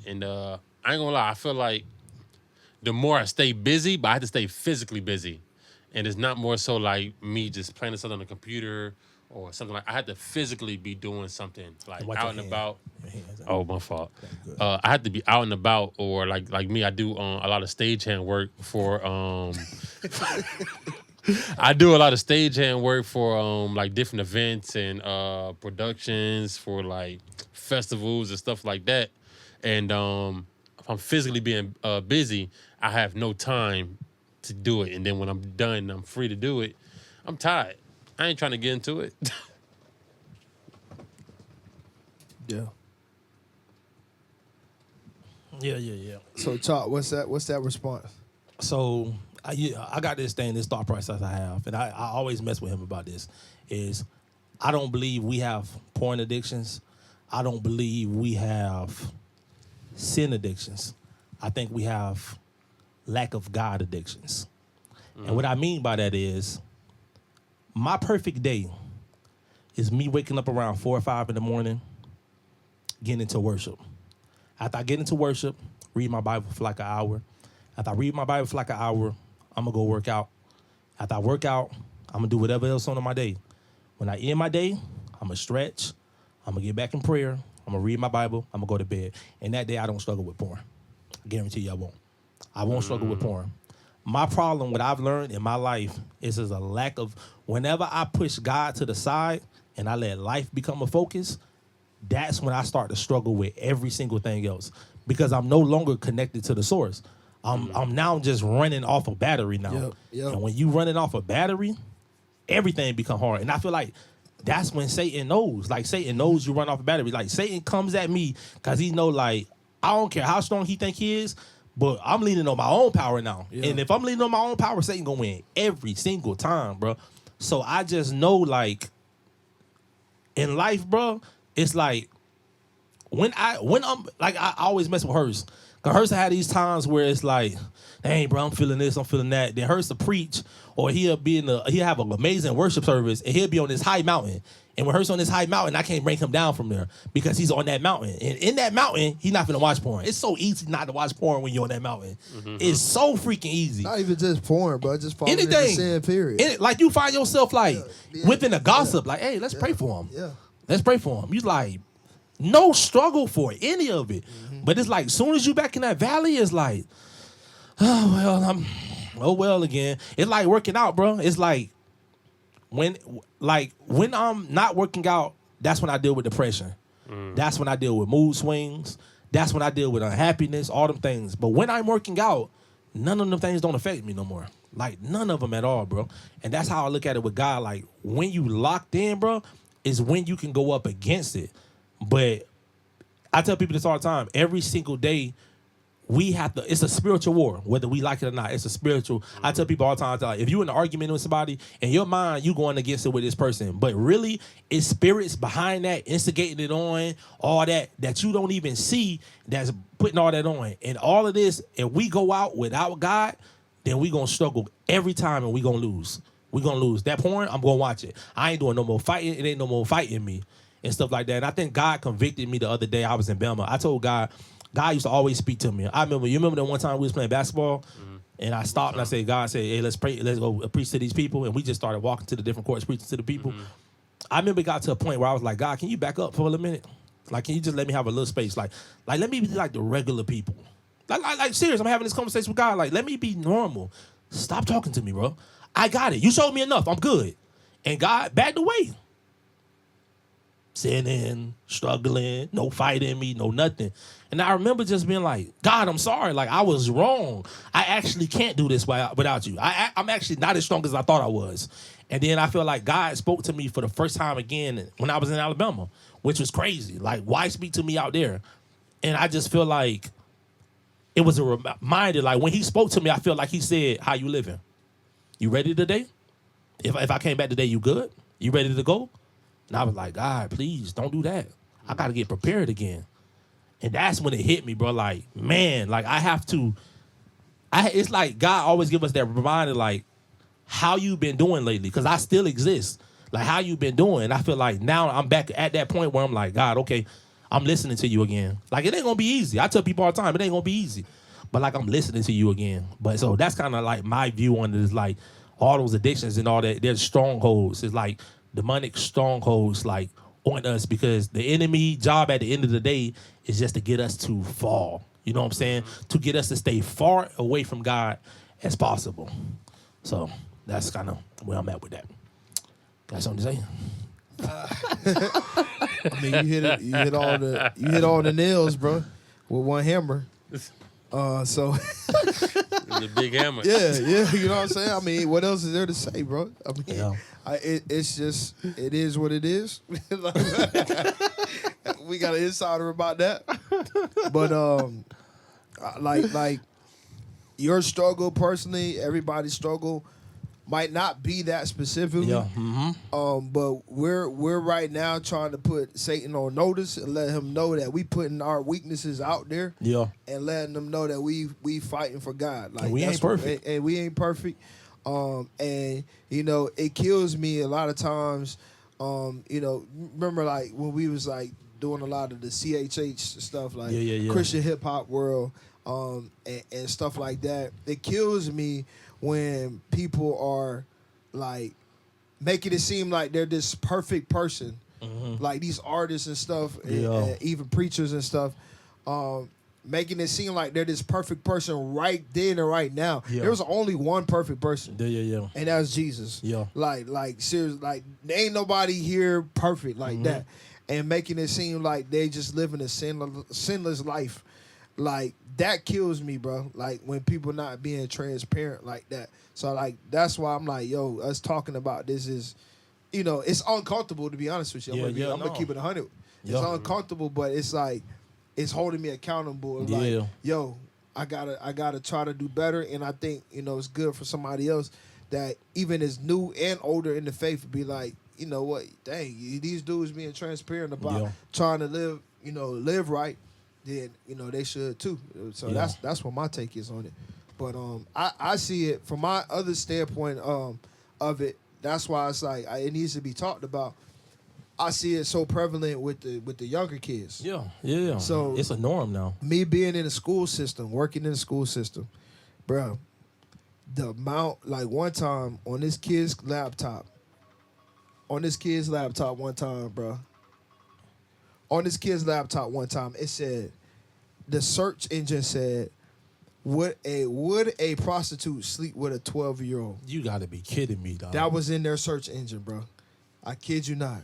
And I ain't gonna lie, I feel like the more I stay busy, but I have to stay physically busy. And it's not more so like me just playing something on the computer or something like I had to physically be doing something like out and about. Oh, my fault. I had to be out and about, or like me, I do a lot of stagehand work for I do a lot of stagehand work for like different events and productions for like festivals and stuff like that. And if I'm physically being busy, I have no time to do it. And then when I'm done, I'm free to do it. I'm tired. I ain't trying to get into it. Yeah. Yeah. So, Chalk, what's that response? So I got this thought process I have, and I always mess with him about this, is I don't believe we have porn addictions. I don't believe we have sin addictions. I think we have lack of God addictions. And what I mean by that is my perfect day is me waking up around 4 or 5 in the morning, getting into worship. After I get into worship, read my Bible for like an hour. After I read my Bible for like an hour, I'm going to go work out. After I work out, I'm going to do whatever else on my day. When I end my day, I'm going to stretch. I'm going to get back in prayer. I'm going to read my Bible. I'm going to go to bed. And that day, I don't struggle with porn. I guarantee you I won't. I won't struggle with porn. My problem, what I've learned in my life, is a lack of, whenever I push God to the side and I let life become a focus, that's when I start to struggle with every single thing else, because I'm no longer connected to the source. I'm now just running off a battery now. Yep. And when you running off a battery, everything become hard. And I feel like that's when Satan knows. Like, Satan knows you run off a battery. Like, Satan comes at me because he know, like, I don't care how strong he think he is, but I'm leaning on my own power now. Yeah. And if I'm leaning on my own power, Satan gonna win every single time, bro. So I just know, like, in life, bro, it's like when I'm like, I always mess with hers. Cause hers had these times where it's like, hey, bro, I'm feeling this, I'm feeling that. Then hers to preach, or he'll have an amazing worship service, and he'll be on this high mountain. And when hers on this high mountain, I can't bring him down from there because he's on that mountain. And in that mountain, he's not gonna watch porn. It's so easy not to watch porn when you're on that mountain. Mm-hmm. It's so freaking easy. Not even just porn, bro. Just falling in the sin, period. Like, you find yourself like within a gossip, like, hey, let's pray for him. Yeah. Let's pray for him. You like, no struggle for any of it. Mm-hmm. But it's like, as soon as you back in that valley, it's like, oh well again. It's like working out, bro. It's like when I'm not working out, that's when I deal with depression. That's when I deal with mood swings. That's when I deal with unhappiness, all them things. But when I'm working out, none of them things don't affect me no more. Like, none of them at all, bro. And that's how I look at it with God. Like, when you locked in, bro, is when you can go up against it. But I tell people this all the time. Every single day, we have to, it's a spiritual war, whether we like it or not. It's a spiritual. I tell people all the time, like, if you're in an argument with somebody, in your mind, you going against it with this person. But really, it's spirits behind that, instigating it on, all that you don't even see, that's putting all that on. And all of this, if we go out without God, then we going to struggle every time and we going to lose. We going to lose. That porn, I'm going to watch it. I ain't doing no more fighting. It ain't no more fighting me and stuff like that. And I think God convicted me the other day. I was in Belma. I told God used to always speak to me. You remember that one time we was playing basketball, and I stopped and I said, God said, hey, let's pray, let's go preach to these people. And we just started walking to the different courts, preaching to the people. I remember it got to a point where I was like, God, can you back up for a minute? Like, can you just let me have a little space? Like let me be like the regular people. Like serious, I'm having this conversation with God. Like, let me be normal. Stop talking to me, bro. I got it. You showed me enough. I'm good. And God backed away. Sinning, struggling, no fighting me, no nothing. And I remember just being like, God, I'm sorry. Like, I was wrong. I actually can't do this without you. I'm actually not as strong as I thought I was. And then I feel like God spoke to me for the first time again when I was in Alabama, which was crazy. Like, why speak to me out there? And I just feel like it was a reminder. Like, when he spoke to me, I feel like he said, how you living? You ready today? If I came back today, you good? You ready to go? And I was like, God, please don't do that. I got to get prepared again. And that's when it hit me, bro. Like, man, like it's like God always give us that reminder, like, how you been doing lately? Because I still exist. Like, how you been doing? And I feel like now I'm back at that point where I'm like, God, okay, I'm listening to you again. Like, it ain't going to be easy. I tell people all the time, it ain't going to be easy. But, like, I'm listening to you again. But so that's kind of like my view on it is like all those addictions and all that, there's strongholds. It's like demonic strongholds, like, on us, because the enemy job at the end of the day is just to get us to fall. You know what I'm saying? To get us to stay far away from God as possible. So that's kind of where I'm at with that. Got something to say? I mean, you hit all the nails, bro, with one hammer. So the big hammer. Yeah, you know what I'm saying? I mean, what else is there to say, bro? I mean, yeah. It's just, it is what it is. We got an insider about that. But like your struggle personally, everybody's struggle might not be that specific. Yeah. But we're right now trying to put Satan on notice and let him know that we putting our weaknesses out there. Yeah. And letting them know that we fighting for God. Like, and we ain't perfect. And we ain't perfect. And you know, it kills me a lot of times. You know, remember like when we was like doing a lot of the CHH stuff, like Christian hip hop world, and stuff like that. It kills me when people are like making it seem like they're this perfect person, like these artists and stuff, and even preachers and stuff. Making it seem like they're this perfect person right then and right now. Yeah. There was only one perfect person. Yeah. And that was Jesus. Yeah. Like seriously, like there ain't nobody here perfect like that. And making it seem like they just living a sinless life. Like, that kills me, bro. Like, when people not being transparent like that. So, like, that's why I'm like, yo, us talking about this is, you know, it's uncomfortable, to be honest with you. I'm going to keep it 100. It's uncomfortable, but it's like, it's holding me accountable. Like, yo, I gotta try to do better. And I think, you know, it's good for somebody else that even is new and older in the faith be like, you know what, dang, these dudes being transparent about trying to live right, then, you know, they should too. So that's what my take is on it. But I see it from my other standpoint of it. That's why it's like it needs to be talked about. I see it so prevalent with the younger kids. Yeah. So it's a norm now. Me being in the school system, working in the school system, bro, the amount, like one time on this kid's laptop one time, bro. On this kid's laptop one time, it said, the search engine said, would a prostitute sleep with a 12-year-old? You got to be kidding me, dog. That was in their search engine, bro. I kid you not.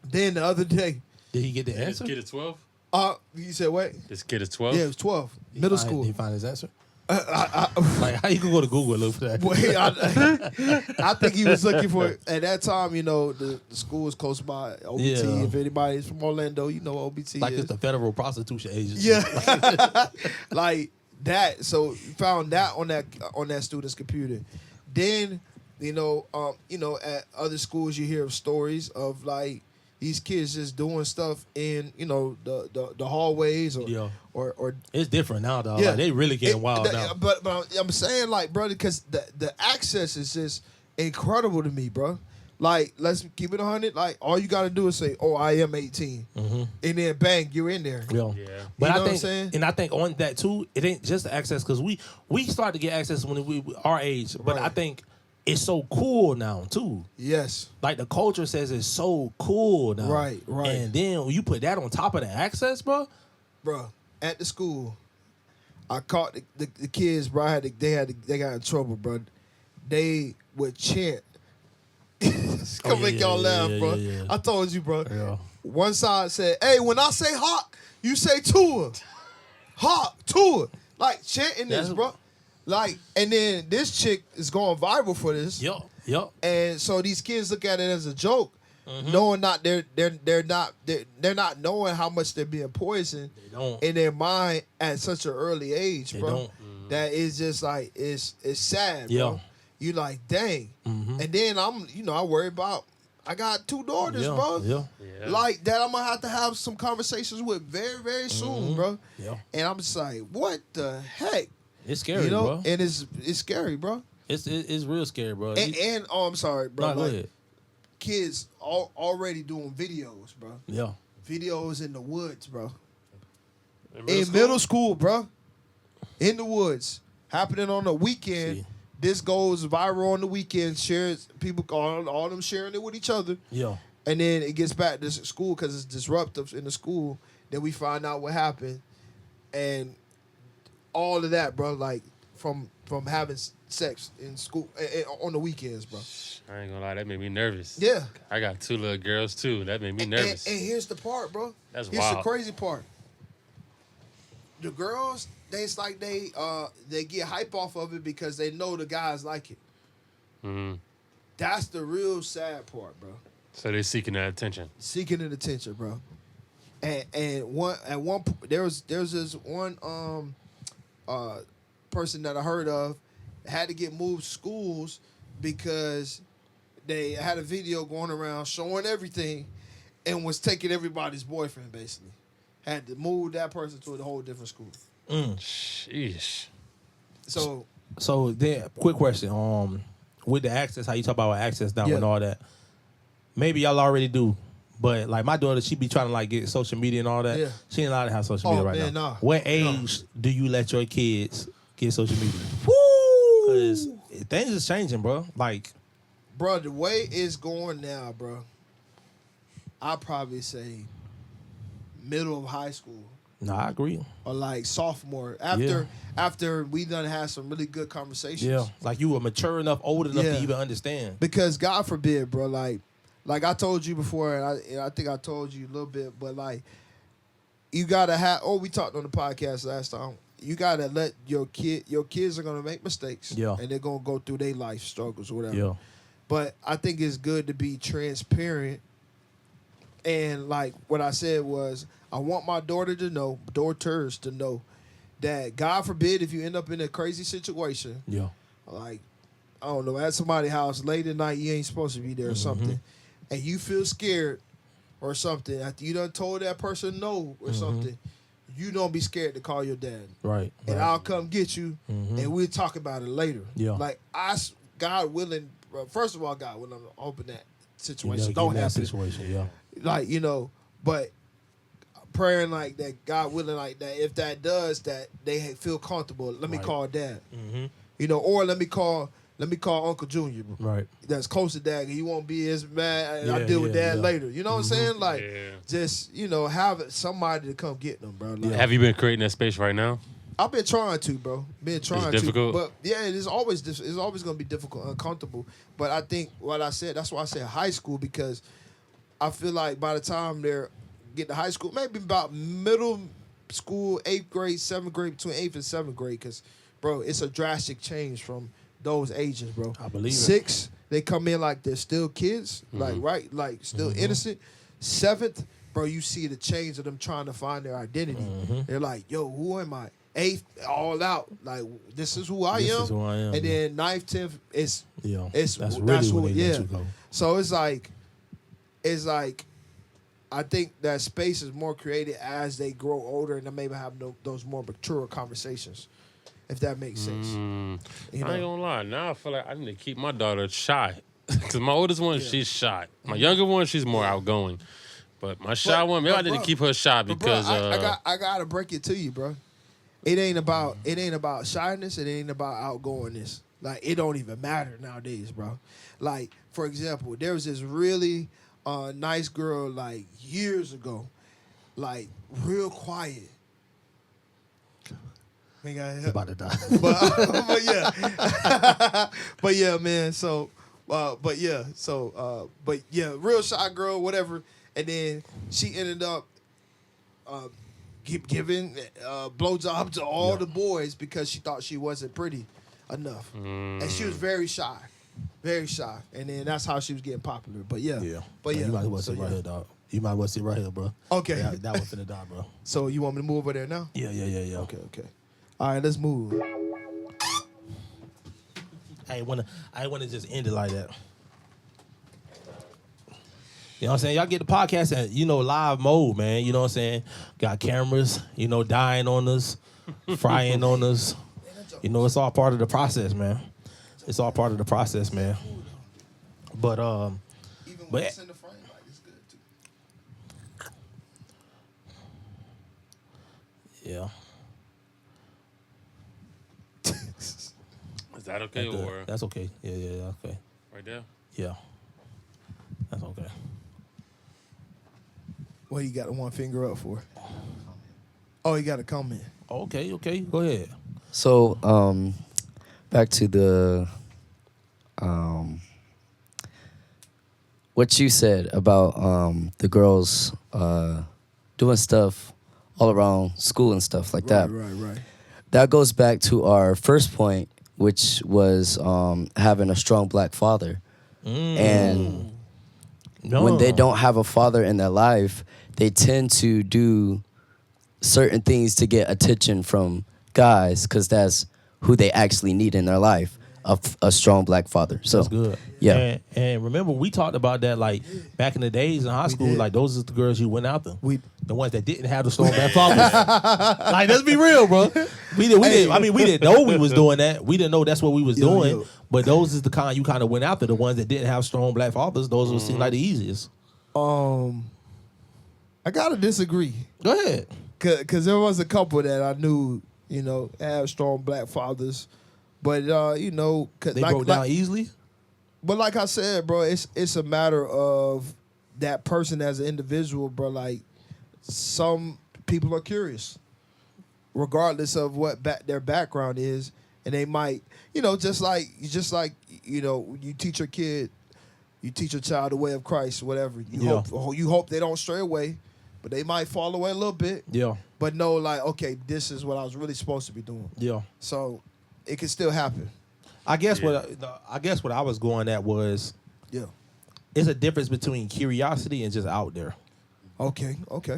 Then the other day, did he get the answer? This kid is 12? You said what? This kid is 12? Yeah, it was 12. Middle school. Did he find his answer? Like, how you can go to Google and look for that? Wait, I think he was looking for it. At that time, you know, the school was close by OBT. Yeah. If anybody's from Orlando, you know what OBT Like is. it's the Federal Prostitution Agency. Yeah. Like that. So you found that on that student's computer. Then, you know, at other schools you hear of stories of like these kids just doing stuff in, you know, the hallways or It's different now, dog. Yeah. Like, they really getting wild now. But I'm saying, like, brother, because the access is just incredible to me, bro. Like, let's keep it 100. Like, all you got to do is say, "Oh, I am 18," and then bang, you're in there. Yeah. But You know I think, what I'm saying? and I think on that too, it ain't just the access because we started to get access when we our age. But Right. I think it's so cool now too. Yes. Like the culture says it's so cool now. Right. And then when you put that on top of the access, bro. Bro, at the school, I caught the kids, bro. They got in trouble, bro. They would chant. It's gonna make y'all laugh, bro. Yeah. I told you, bro. Yeah. One side said, "Hey, when I say hawk, you say tour. Hawk, tour." Like chanting this, bro. Like, and then this chick is going viral for this. Yup. And so these kids look at it as a joke, knowing they're not knowing how much they're being poisoned in their mind at such an early age, They bro. don't. That is just like it's sad, Yeah. bro. You like, dang. And then I worry about I got 2 daughters, bro. Yeah. Like that I'm gonna have some conversations with very, very soon, bro. Yeah. And I'm just like, what the heck? It's scary, You know? bro. And it's scary, bro. It's real scary, bro. And I'm sorry, bro. Nah, go like, ahead. kids already doing videos, bro. Yeah. Videos in the woods, bro. In Middle school, bro. In the woods. Happening on the weekend. See. This goes viral on the weekend. Shares people all them sharing it with each other. Yeah. And then it gets back to school because it's disruptive in the school. Then we find out what happened. And all of that, bro, like from having sex in school on the weekends, bro. I ain't gonna lie, that made me nervous. Yeah. I got 2 little girls too. That made me nervous. And here's the part, bro. That's here's wild. the crazy part. The girls, it's like they get hype off of it because they know the guys like it. That's the real sad part, bro. So they're seeking that attention. Seeking an attention, bro. And there was this one person that I heard of had to get moved to schools because they had a video going around showing everything and was taking everybody's boyfriend, basically. Had to move that person to a whole different school. Sheesh. So then, quick question. With the access, how you talk about access now and all that. Maybe y'all already do, but like my daughter, she be trying to like get social media and all that. Yeah. She ain't allowed to have social media right now. Nah. What age do you let your kids get social media? Woo! Because things is changing, bro. Like, bro, the way it's going now, bro, I'd probably say middle of high school. no, I agree. Or like sophomore. After we done had some really good conversations. Yeah, like you were mature enough, old enough Yeah. to even understand. Because God forbid, bro, like I told you before, and I think I told you a little bit, but like you gotta have. Oh, we talked on the podcast last time. You gotta let your kids are gonna make mistakes. Yeah. And they're gonna go through their life struggles or whatever. Yeah, But I think it's good to be transparent. And like what I said was, I want my daughters to know that God forbid if you end up in a crazy situation, yeah, like, I don't know, at somebody's house late at night, you ain't supposed to be there or something, and you feel scared or something, after you done told that person no or something, you don't be scared to call your dad. right. And right. I'll come get you, and we'll talk about it later. Yeah. Like, God willing, first of all, God willing, I'm hoping that You situation never don't get in that happen. situation. Yeah, Like, but praying like that, God willing like that, if that does, that they feel comfortable, let me Right. call dad. Or let me call Uncle Junior. right. That's close to dad. He won't be as mad. And I Yeah, deal with yeah, dad yeah. later. You know what I'm saying? Like, Yeah. just, have somebody to come get them, bro. Like, Have you been creating that space right now? I've been trying to, bro. difficult? But yeah, it's always going to be difficult, uncomfortable. But I think that's why I said high school, because I feel like by the time they're getting to high school, maybe about middle school, 8th grade, 7th grade, between 8th and 7th grade, because bro, it's a drastic change from those ages, bro. I believe it. 6, they come in like they're still kids, like still innocent. 7th, bro, you see the change of them trying to find their identity. They're like, yo, who am I? 8th, all out, like this is who I am. Is who I am. And then 9th, 10th, it's that's really when they let you go. So it's like, I think that space is more created as they grow older and they maybe have those more mature conversations, if that makes sense. You know? I ain't gonna lie. Now I feel like I need to keep my daughter shy. Because my oldest one, she's shy. My younger one, she's more outgoing. But my shy one, maybe I need to keep her shy because... I gotta break it to you, bro. It ain't about shyness. It ain't about outgoingness. Like, it don't even matter nowadays, bro. Like, for example, there was this really nice girl, like, years ago. Like, real quiet. About to die. But yeah. But yeah, man. So, real shy girl, whatever. And then she ended up giving blowjob to all the boys because she thought she wasn't pretty enough. And she was very shy. Very shy. And then that's how she was getting popular. But yeah. But yeah. You might as well sit right here, dog. You might as well sit right here, bro. Okay. Yeah, that one finna die, bro. So you want me to move over there now? Yeah. Okay. All right, let's move. I ain't wanna just end it like that. You know what I'm saying? Y'all get the podcast and, live mode, man. You know what I'm saying? Got cameras, dying on us, frying on us. It's all part of the process, man. It's all part of the process, man. But Even when it's in the frame, like, it's good too. Yeah. Is that okay or? That's okay. Yeah, okay. Right there? Yeah. That's okay. What you got one finger up for? Oh, you got a comment. Okay. Go ahead. So, back to the what you said about the girls doing stuff all around school and stuff like that. Right. That goes back to our first point, which was having a strong black father. And when they don't have a father in their life, they tend to do certain things to get attention from guys because that's who they actually need in their life, a strong black father. So that's good. Yeah. And remember, we talked about that, like, back in the days in high school, like, those are the girls you went after. The ones that didn't have the strong black fathers. Like, let's be real, bro. We didn't know we was doing that. We didn't know that's what we was doing. But those is the kind you kind of went after, the ones that didn't have strong black fathers. Those would seem like the easiest. I gotta disagree. Go ahead. Cause there was a couple that I knew, had strong black fathers, but they broke down easily. But like I said, bro, it's a matter of that person as an individual, bro. Like, some people are curious, regardless of what their background is, and they might, just like you teach your kid, you teach your child the way of Christ, whatever. You hope they don't stray away, but they might fall away a little bit. Yeah. But know, like, okay, this is what I was really supposed to be doing. Yeah. So it can still happen. I guess what I was going at was, it's a difference between curiosity and just out there. Okay.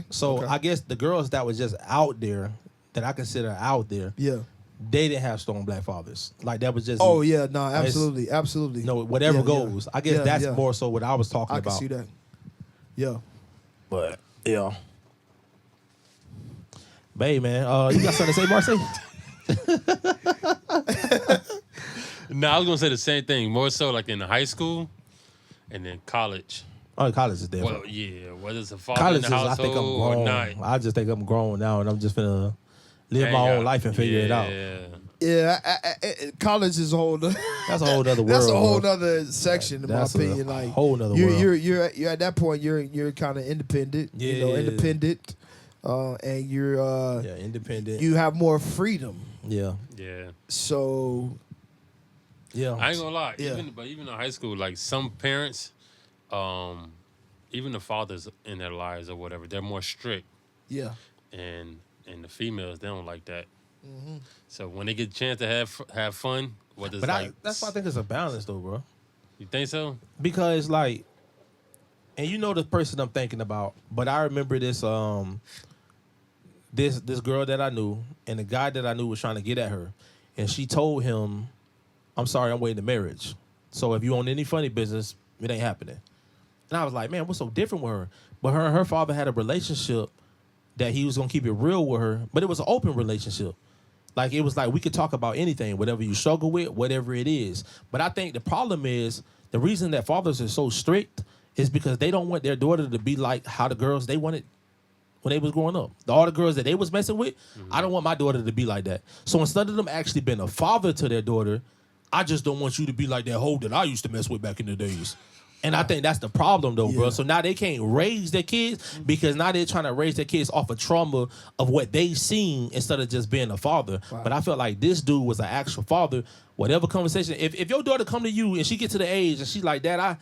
So I guess the girls that was just out there, that I consider out there, they didn't have strong black fathers. Like, that was just. Oh yeah, no, absolutely. No, whatever goes. I guess that's more so what I was talking about. I can see that. Yeah. But yeah. Babe, man, you got something to say, Marcy? No, I was gonna say the same thing. More so like in high school, and then college. Oh, college is different. Well, yeah. Whether it's a father College in the is, I household think I'm grown. or not. I just think I'm grown now, and I'm just finna live my own life and figure it out. Yeah, college is a whole. That's a whole other world. That's a whole other section, in my opinion. Like, whole other world. You're at that point. You're kind of independent. Independent, and you're independent. You have more freedom. Yeah. So. Yeah. I ain't gonna lie. Even in high school, like, some parents, even the fathers in their lives or whatever, they're more strict. Yeah. And the females, they don't like that. Mm-hmm. So when they get a chance to have fun, what does that's why I think it's a balance, though, bro. You think so? Because like, and you know the person I'm thinking about, but I remember this this girl that I knew, and the guy that I knew was trying to get at her, and she told him, "I'm sorry, I'm waiting to marriage. So if you own any funny business, it ain't happening." And I was like, man, what's so different with her? But her and her father had a relationship that he was gonna keep it real with her, but it was an open relationship. Like it was like we could talk about anything, whatever you struggle with, whatever it is. But I think the problem is the reason that fathers are so strict is because they don't want their daughter to be like how the girls they wanted when they was growing up. All the girls that they was messing with, I don't want my daughter to be like that. So instead of them actually being a father to their daughter, I just don't want you to be like that hoe that I used to mess with back in the days. And I think that's the problem, though, bro. So now they can't raise their kids because now they're trying to raise their kids off of trauma of what they've seen instead of just being a father. Wow. But I felt like this dude was an actual father. Whatever conversation, if your daughter come to you and she get to the age and she's like, Dad, I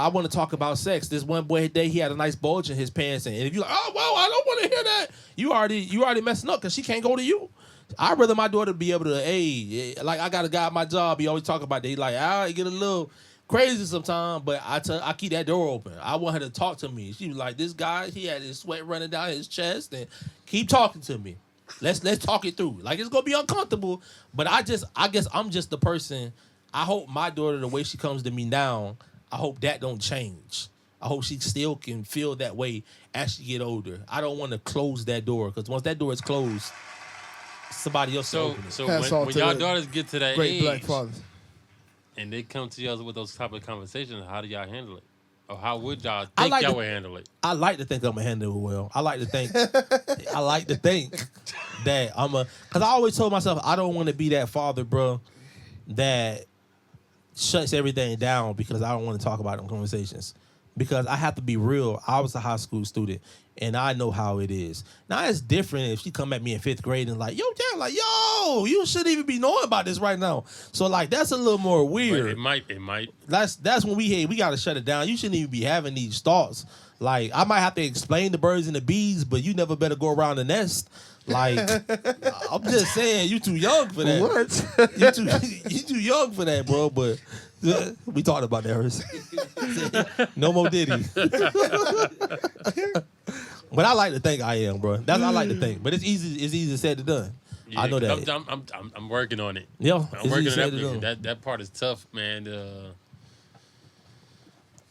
want to talk about sex. This one boy today, he had a nice bulge in his pants, and if you're like, oh well, I don't want to hear that, you already messing up because she can't go to you. I'd rather my daughter be able to, like I got a guy at my job. He always talk about that. He like, I get a little crazy sometimes, but I keep that door open. I want her to talk to me. She was like, this guy, he had his sweat running down his chest, and keep talking to me. Let's talk it through. Like it's gonna be uncomfortable, but I guess I'm just the person. I hope my daughter, the way she comes to me now, I hope that don't change. I hope she still can feel that way as she get older. I don't want to close that door because once that door is closed, somebody else will open it. So when y'all daughters get to that great age, black fathers, and they come to y'all with those type of conversations, how do y'all handle it? Or how would y'all think y'all would handle it? I like to think I'm gonna handle it well. I like to think that because I always told myself I don't want to be that father, bro, that shuts everything down because I don't want to talk about them conversations. Because I have to be real. I was a high school student, and I know how it is. Now, it's different if she come at me in 5th grade and like, yo, Dad, like, yo, you shouldn't even be knowing about this right now. So, like, that's a little more weird. But it might. That's when we got to shut it down. You shouldn't even be having these thoughts. Like, I might have to explain the birds and the bees, but you never better go around the nest. Like, I'm just saying, you too young for that. What? you too young for that, bro, but... we talked about that. No more Diddy. But I like to think I am, bro. I like to think. But it's easy said than done. Yeah, I know that. I'm working on it. Yeah, I'm working on that part is tough, man.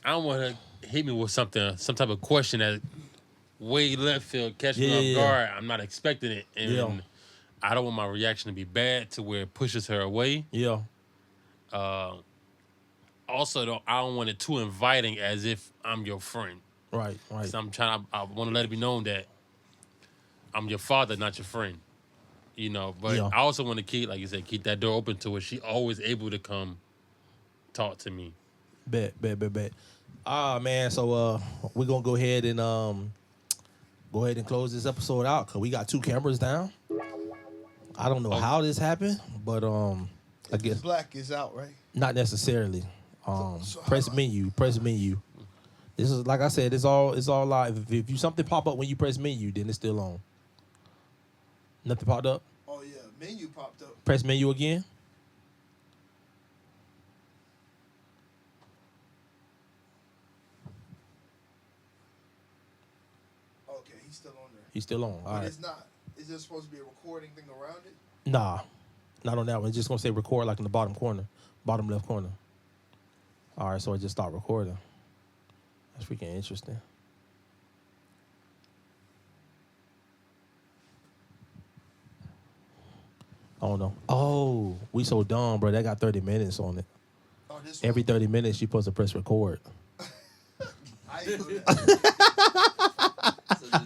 I don't want to hit me with some type of question that way left field, catch me off guard. I'm not expecting it, and I don't want my reaction to be bad to where it pushes her away. Yeah. Also, I don't want it too inviting as if I'm your friend. Right. So I want to let it be known that I'm your father, not your friend. You know, but I also want to keep, like you said, keep that door open to where she always able to come talk to me. Bet. Man, so we're going to go ahead and close this episode out because we got 2 cameras down. I don't know how this happened, but I guess black is out, right? Not necessarily. Press menu. This is like I said. It's all live. If you something pop up when you press menu, then it's still on. Nothing popped up. Oh yeah, menu popped up. Press menu again. Okay, he's still on there. He's still on. All right. It's not. Is there supposed to be a recording thing around it? Nah, not on that one. It's just gonna say record like in the bottom left corner. All right, so I just start recording. That's freaking interesting. I don't know. Oh, we so dumb, bro. That got 30 minutes on it. Oh, this Every 30 minutes, you're supposed to press record.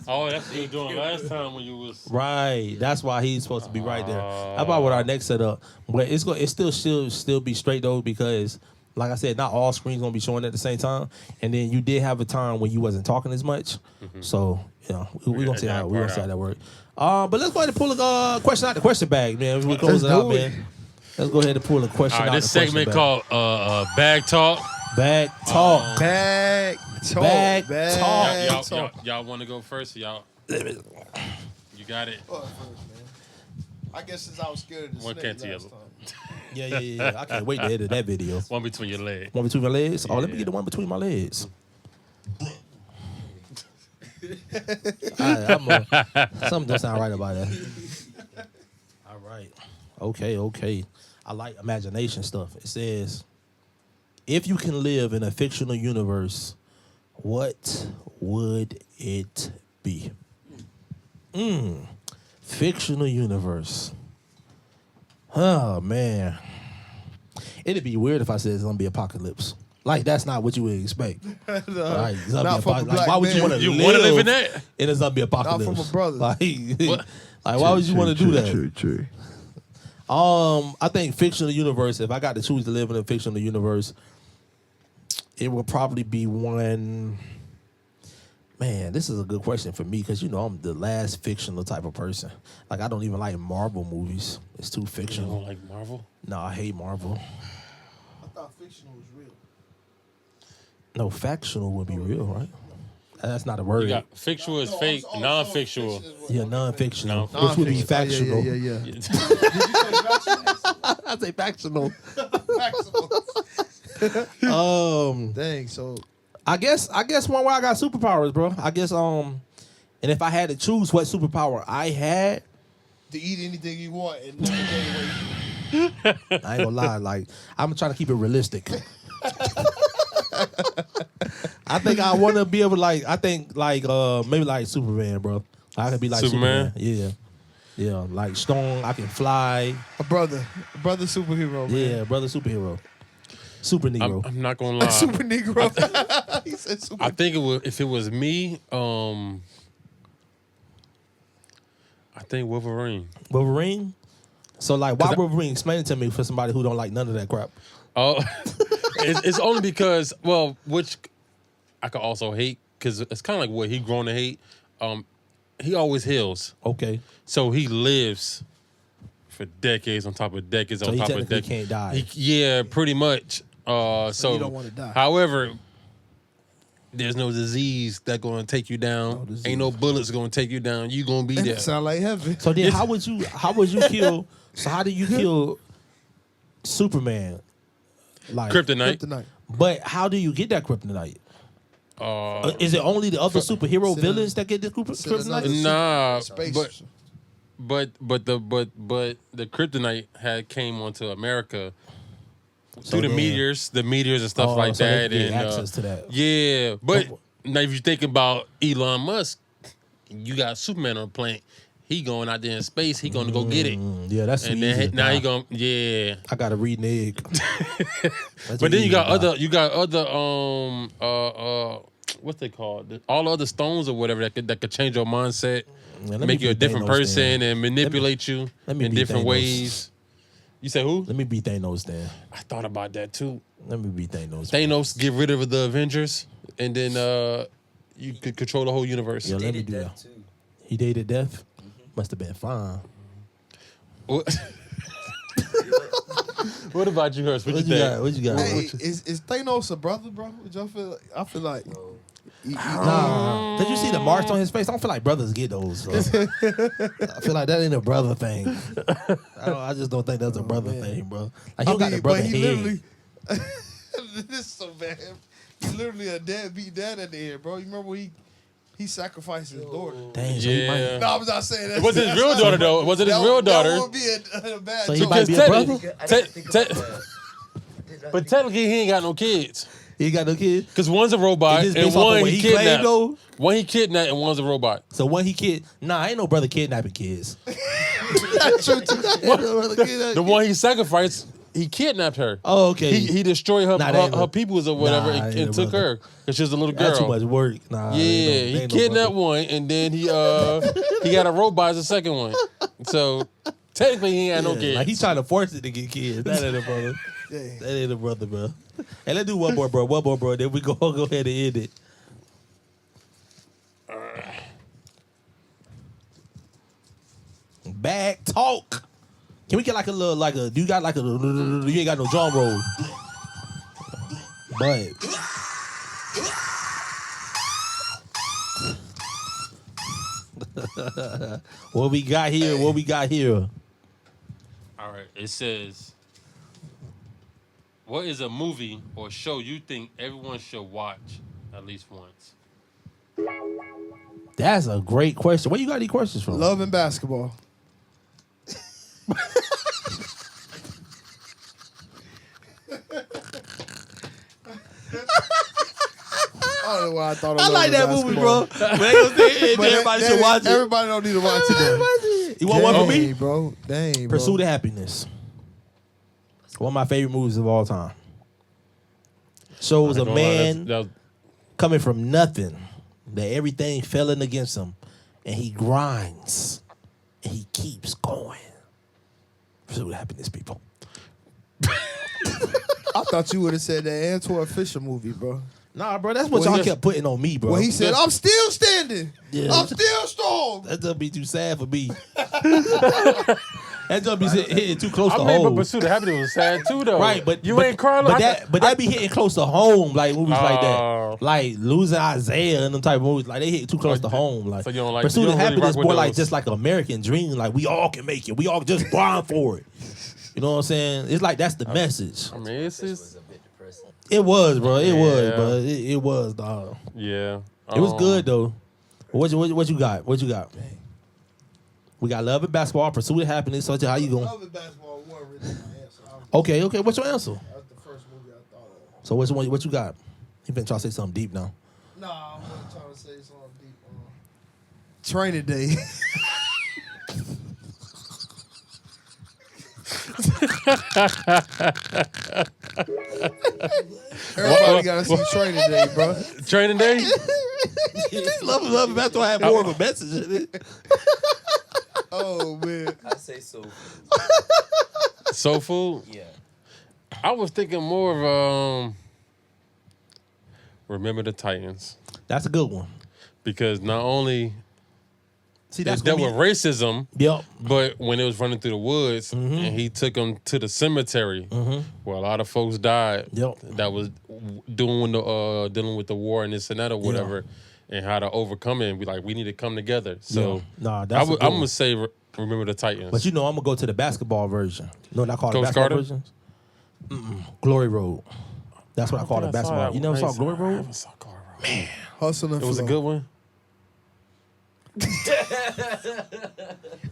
Oh, that's what you were doing last time when you was... Right. That's why he's supposed to be right there. How about with our next setup? But it's still be straight, though, because... Like I said, not all screens gonna be showing at the same time, and then you did have a time when you wasn't talking as much. Mm-hmm. So we're gonna see how that works. But let's go ahead and pull a question out the question bag, man. We close it out, man. Let's go ahead and pull a question out. This segment called Bag Talk. Bag Talk. Bag Talk. Y'all want to go first? Y'all. You got it. All I guess since I was scared of the One snake can't last yellow. time. Yeah. I can't wait to edit that video. One between your legs. One between my legs? Oh, let me Yeah. get the one between my legs. Something don't sound right about that. All right. Okay. I like imagination stuff. It says, if you can live in a fictional universe, what would it be? Fictional universe. Oh, man. It'd be weird if I said it's gonna be apocalypse. Like, that's not what you would expect. Like, it's gonna Not be from a like, why would you black want to You want to live in that? And it's gonna be apocalypse. Not from a brother. Like why would you want to do that? True. I think fictional universe. If I got to choose to live in a fictional universe, it would probably be one. Man, this is a good question for me because I'm the last fictional type of person. Like, I don't even like Marvel movies. It's too You fictional. don't like Marvel? No, I hate Marvel. I thought fictional was real. No, factional would be real, right? That's not a word. You got fictional is fake, non-fictional. Yeah, non-fictional, Non-fictional. which would be factional. Yeah. Yeah. Did you say factional? I say factional. Factional. Dang, so I guess one where I got superpowers, bro. I guess and if I had to choose what superpower I had, to eat anything you want and never gain weight. I ain't gonna lie, like I'm trying to keep it realistic. I think I want to be able to maybe like Superman, bro. I could be like Superman. Yeah, like strong. I can fly. A brother superhero, man. Yeah, brother superhero. Super Negro. I'm not gonna lie. Super Negro. He said super. I think if it was me, I think Wolverine. Wolverine? So like why Wolverine? Explain it to me for somebody who don't like none of that crap. Oh, it's only because, which I could also hate, because it's kind of like what he grown to hate. He always heals. Okay. So he lives for decades on top of decades So on he top of technically decades. can't die. Yeah, pretty much. So you don't wanna die. However, there's no disease that's gonna take you down. Ain't no bullets gonna take you down. You gonna be there. That sound like heaven. So then how would you kill so how do you kill Superman? Like Kryptonite. But how do you get that kryptonite? Is it only the other superhero villains that get the kryptonite? Nah, Space. but the kryptonite came onto America through the meteors and stuff like so they that, get and access to that. Yeah, but now if you think about Elon Musk, you got Superman on the planet. He going out there in space. He gonna go get it. Yeah, that's And easy. then now he gonna I gotta read an egg. But then you got other what's they called? All the other stones or whatever that could change your mindset, make you a different person, and manipulate you let me in be different Thanos. ways. You say who? Let me be Thanos then. I thought about that too. Let me be Thanos. Thanos get rid of the Avengers, and then you could control the whole universe. Yeah, let me do that. He dated death? Must have been fine. What What about you, Hurst? What you think? What you got? Hey, is Thanos a brother, bro? Would y'all feel like, I feel like. Nah. Did you see the marks on his face? I don't feel like brothers get those. So. I feel like that ain't a brother thing. I just don't think that's a brother thing, bro. Like, he got the brother but he head. literally. This is so bad. He literally a deadbeat dad at the end, bro. You remember when he sacrificed his daughter? Dang, so he might, Yeah. No, I'm not saying that. It wasn't his real daughter though. It wasn't his real daughter. That would be a bad so he joke. might be a Technically- brother? But technically, he ain't got no kids. He got no kids? Because one's a robot Is this and based off of one what he he claimed, kidnapped. though? One he kidnapped and one's a robot. So when he ain't no brother kidnapping kids. The one he sacrificed, he kidnapped her. Oh, okay. He destroyed her Nah, that ain't her no- peoples or whatever Nah, and ain't no took brother. her because she was a little That's too girl. much work. Nah, Yeah, ain't he no kidnapped brother. one and then he got a robot as a second one. So technically he ain't no Yeah, kids. like he trying to force it to get kids. That ain't a brother. That ain't a brother, bro. Hey, let's do one more, bro. One more, bro. Then we go ahead and end it. Back talk. Can we get like a little, you got like you ain't got no drum roll. But. What we got here? right. It says, what is a movie or show you think everyone should watch at least once? That's a great question. Where you got these questions from? Love and Basketball. I don't know why I thought. I like that movie, bro. But they gonna say everybody should watch it. Everybody don't need to watch it. You want one for me? Bro. Dang, bro. Pursuit of Happiness. One of my favorite movies of all time. Shows a man coming from nothing, that everything fell in against him, and he grinds, and he keeps going. Pursuit of Happiness, people. I thought you would have said that Antoine Fisher movie, bro. Nah, bro, that's what y'all kept putting on me, bro. Well, he said, I'm still standing. Yeah. I'm still strong. That doesn't be too sad for me. That doesn't be hitting too close to I mean, home. but Pursuit of Happiness was sad too, though. Right, but you ain't crying like but that be hitting close to home, like movies like that, like Losing Isaiah and them type of movies, like they hit too close to home. Like so you don't like Pursuit of Happiness, more like those. just like an American dream. Like we all can make it. We all just grind for it. You know what I'm saying? It's like that's the message. I mean, it's just, It was, bro. It was, bro. It was, dog. Yeah. It was good though. What you got? What you got? We got Love and Basketball, Pursuit of Happiness. So how you going? Love and Basketball wasn't really my answer. Okay. What's your answer? That's the first movie I thought of. So what you got? You been trying to say something deep now. Nah, I wasn't trying to say something deep. Training Day. Everybody gotta see Training Day, bro. Training Day? Love and Basketball have more of a message in it. Oh man. I say so. Soul Food? Yeah. I was thinking more of Remember the Titans. That's a good one. Because not only See, they that's dealt with racism, Yep. but when it was running through the woods and he took them to the cemetery where a lot of folks died Yep. that was dealing with the war and this and that or whatever, and how to overcome it and be like, we need to come together. So that's I'm a good going one. to say Remember the Titans. But you know, I'm gonna go to the basketball version. You know what I call the Coach basketball Carter? versions? Glory Road. That's what I call the basketball. You never saw Glory I Road? never saw Glory Road. Man. Hustle and It was a Flow. good one.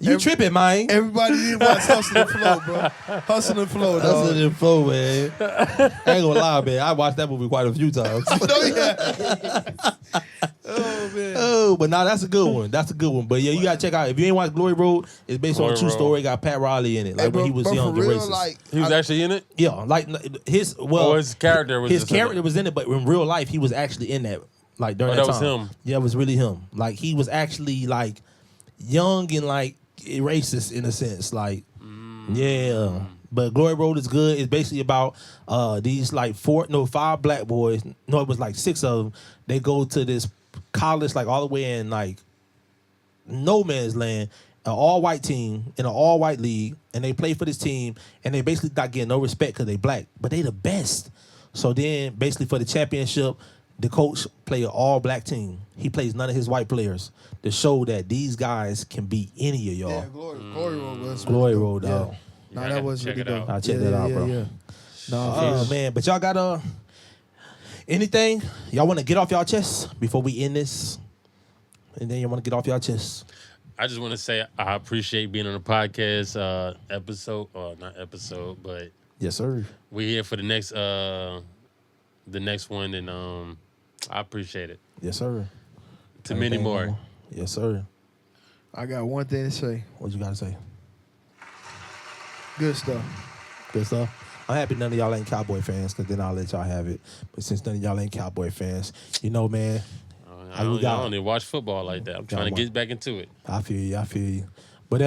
You tripping, man? Everybody need to watch Hustle and Flow, bro. Hustle and Flow, That's dog. an info, man. I ain't gonna lie, man. I watched that movie quite a few times. Oh man. Oh, but nah, that's a good one. That's a good one. But yeah, you gotta check out. If you ain't watched Glory Road, it's based on a Glory true Road. story. Got Pat Riley in it, like Hey, when he was bro, young, for the real, racist. like, He was actually in it? Yeah, like his His character was his just in character it? was in it, but in real life he was actually in that. Like during Oh, that that was time. him. Yeah, it was really him. Like he was actually like young and like racist in a sense. Like yeah. But Glory Road is good. It's basically about these like 5 black boys. No, it was like 6 of them. They go to this college like all the way in like no man's land, an all-white team in an all-white league, and they play for this team, and they basically not getting no respect because they black, but they the best. So then basically for the championship, the coach play an all-black team. He plays none of his white players to show that these guys can beat any of y'all. Yeah, Glory Road was Glory Road, dog. No, I that gotta was check really it dope. out. I'll check that out, bro. Yeah. No, Oh man, but y'all got anything y'all want to get off y'all chest before we end this? And then you want to get off y'all chest? I just want to say I appreciate being on the podcast episode, or not episode, but Yes, sir. we're here for the next one, and I appreciate it. Yes, sir. To many more. Yes, sir. I got one thing to say. What you gotta say? Good stuff. Good stuff. I'm happy none of y'all ain't Cowboy fans, because then I'll let y'all have it. But since none of y'all ain't Cowboy fans, you know, man, I don't even watch football like that. I'm trying to get back into it. I feel you. But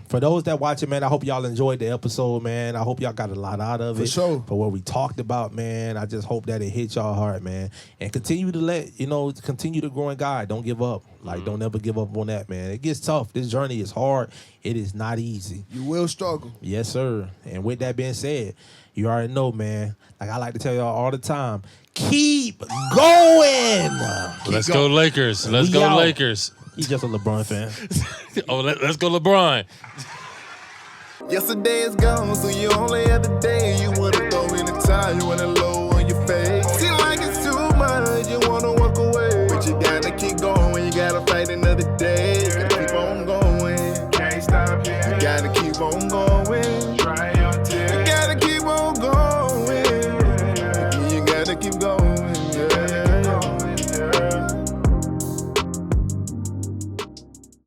for those that watch it, man, I hope y'all enjoyed the episode, man. I hope y'all got a lot out of it. For sure. For what we talked about, man. I just hope that it hit y'all hard, man. And continue to grow in God. Don't give up. Like, don't ever give up on that, man. It gets tough. This journey is hard. It is not easy. You will struggle. Yes, sir. And with that being said, you already know, man. Like I like to tell y'all all the time, keep going. Let's go Lakers. Let's We go out. Lakers. He's just a LeBron fan. Let's go LeBron. Yesterday is gone, so you only have the day. You wanna throw in the time, you wanna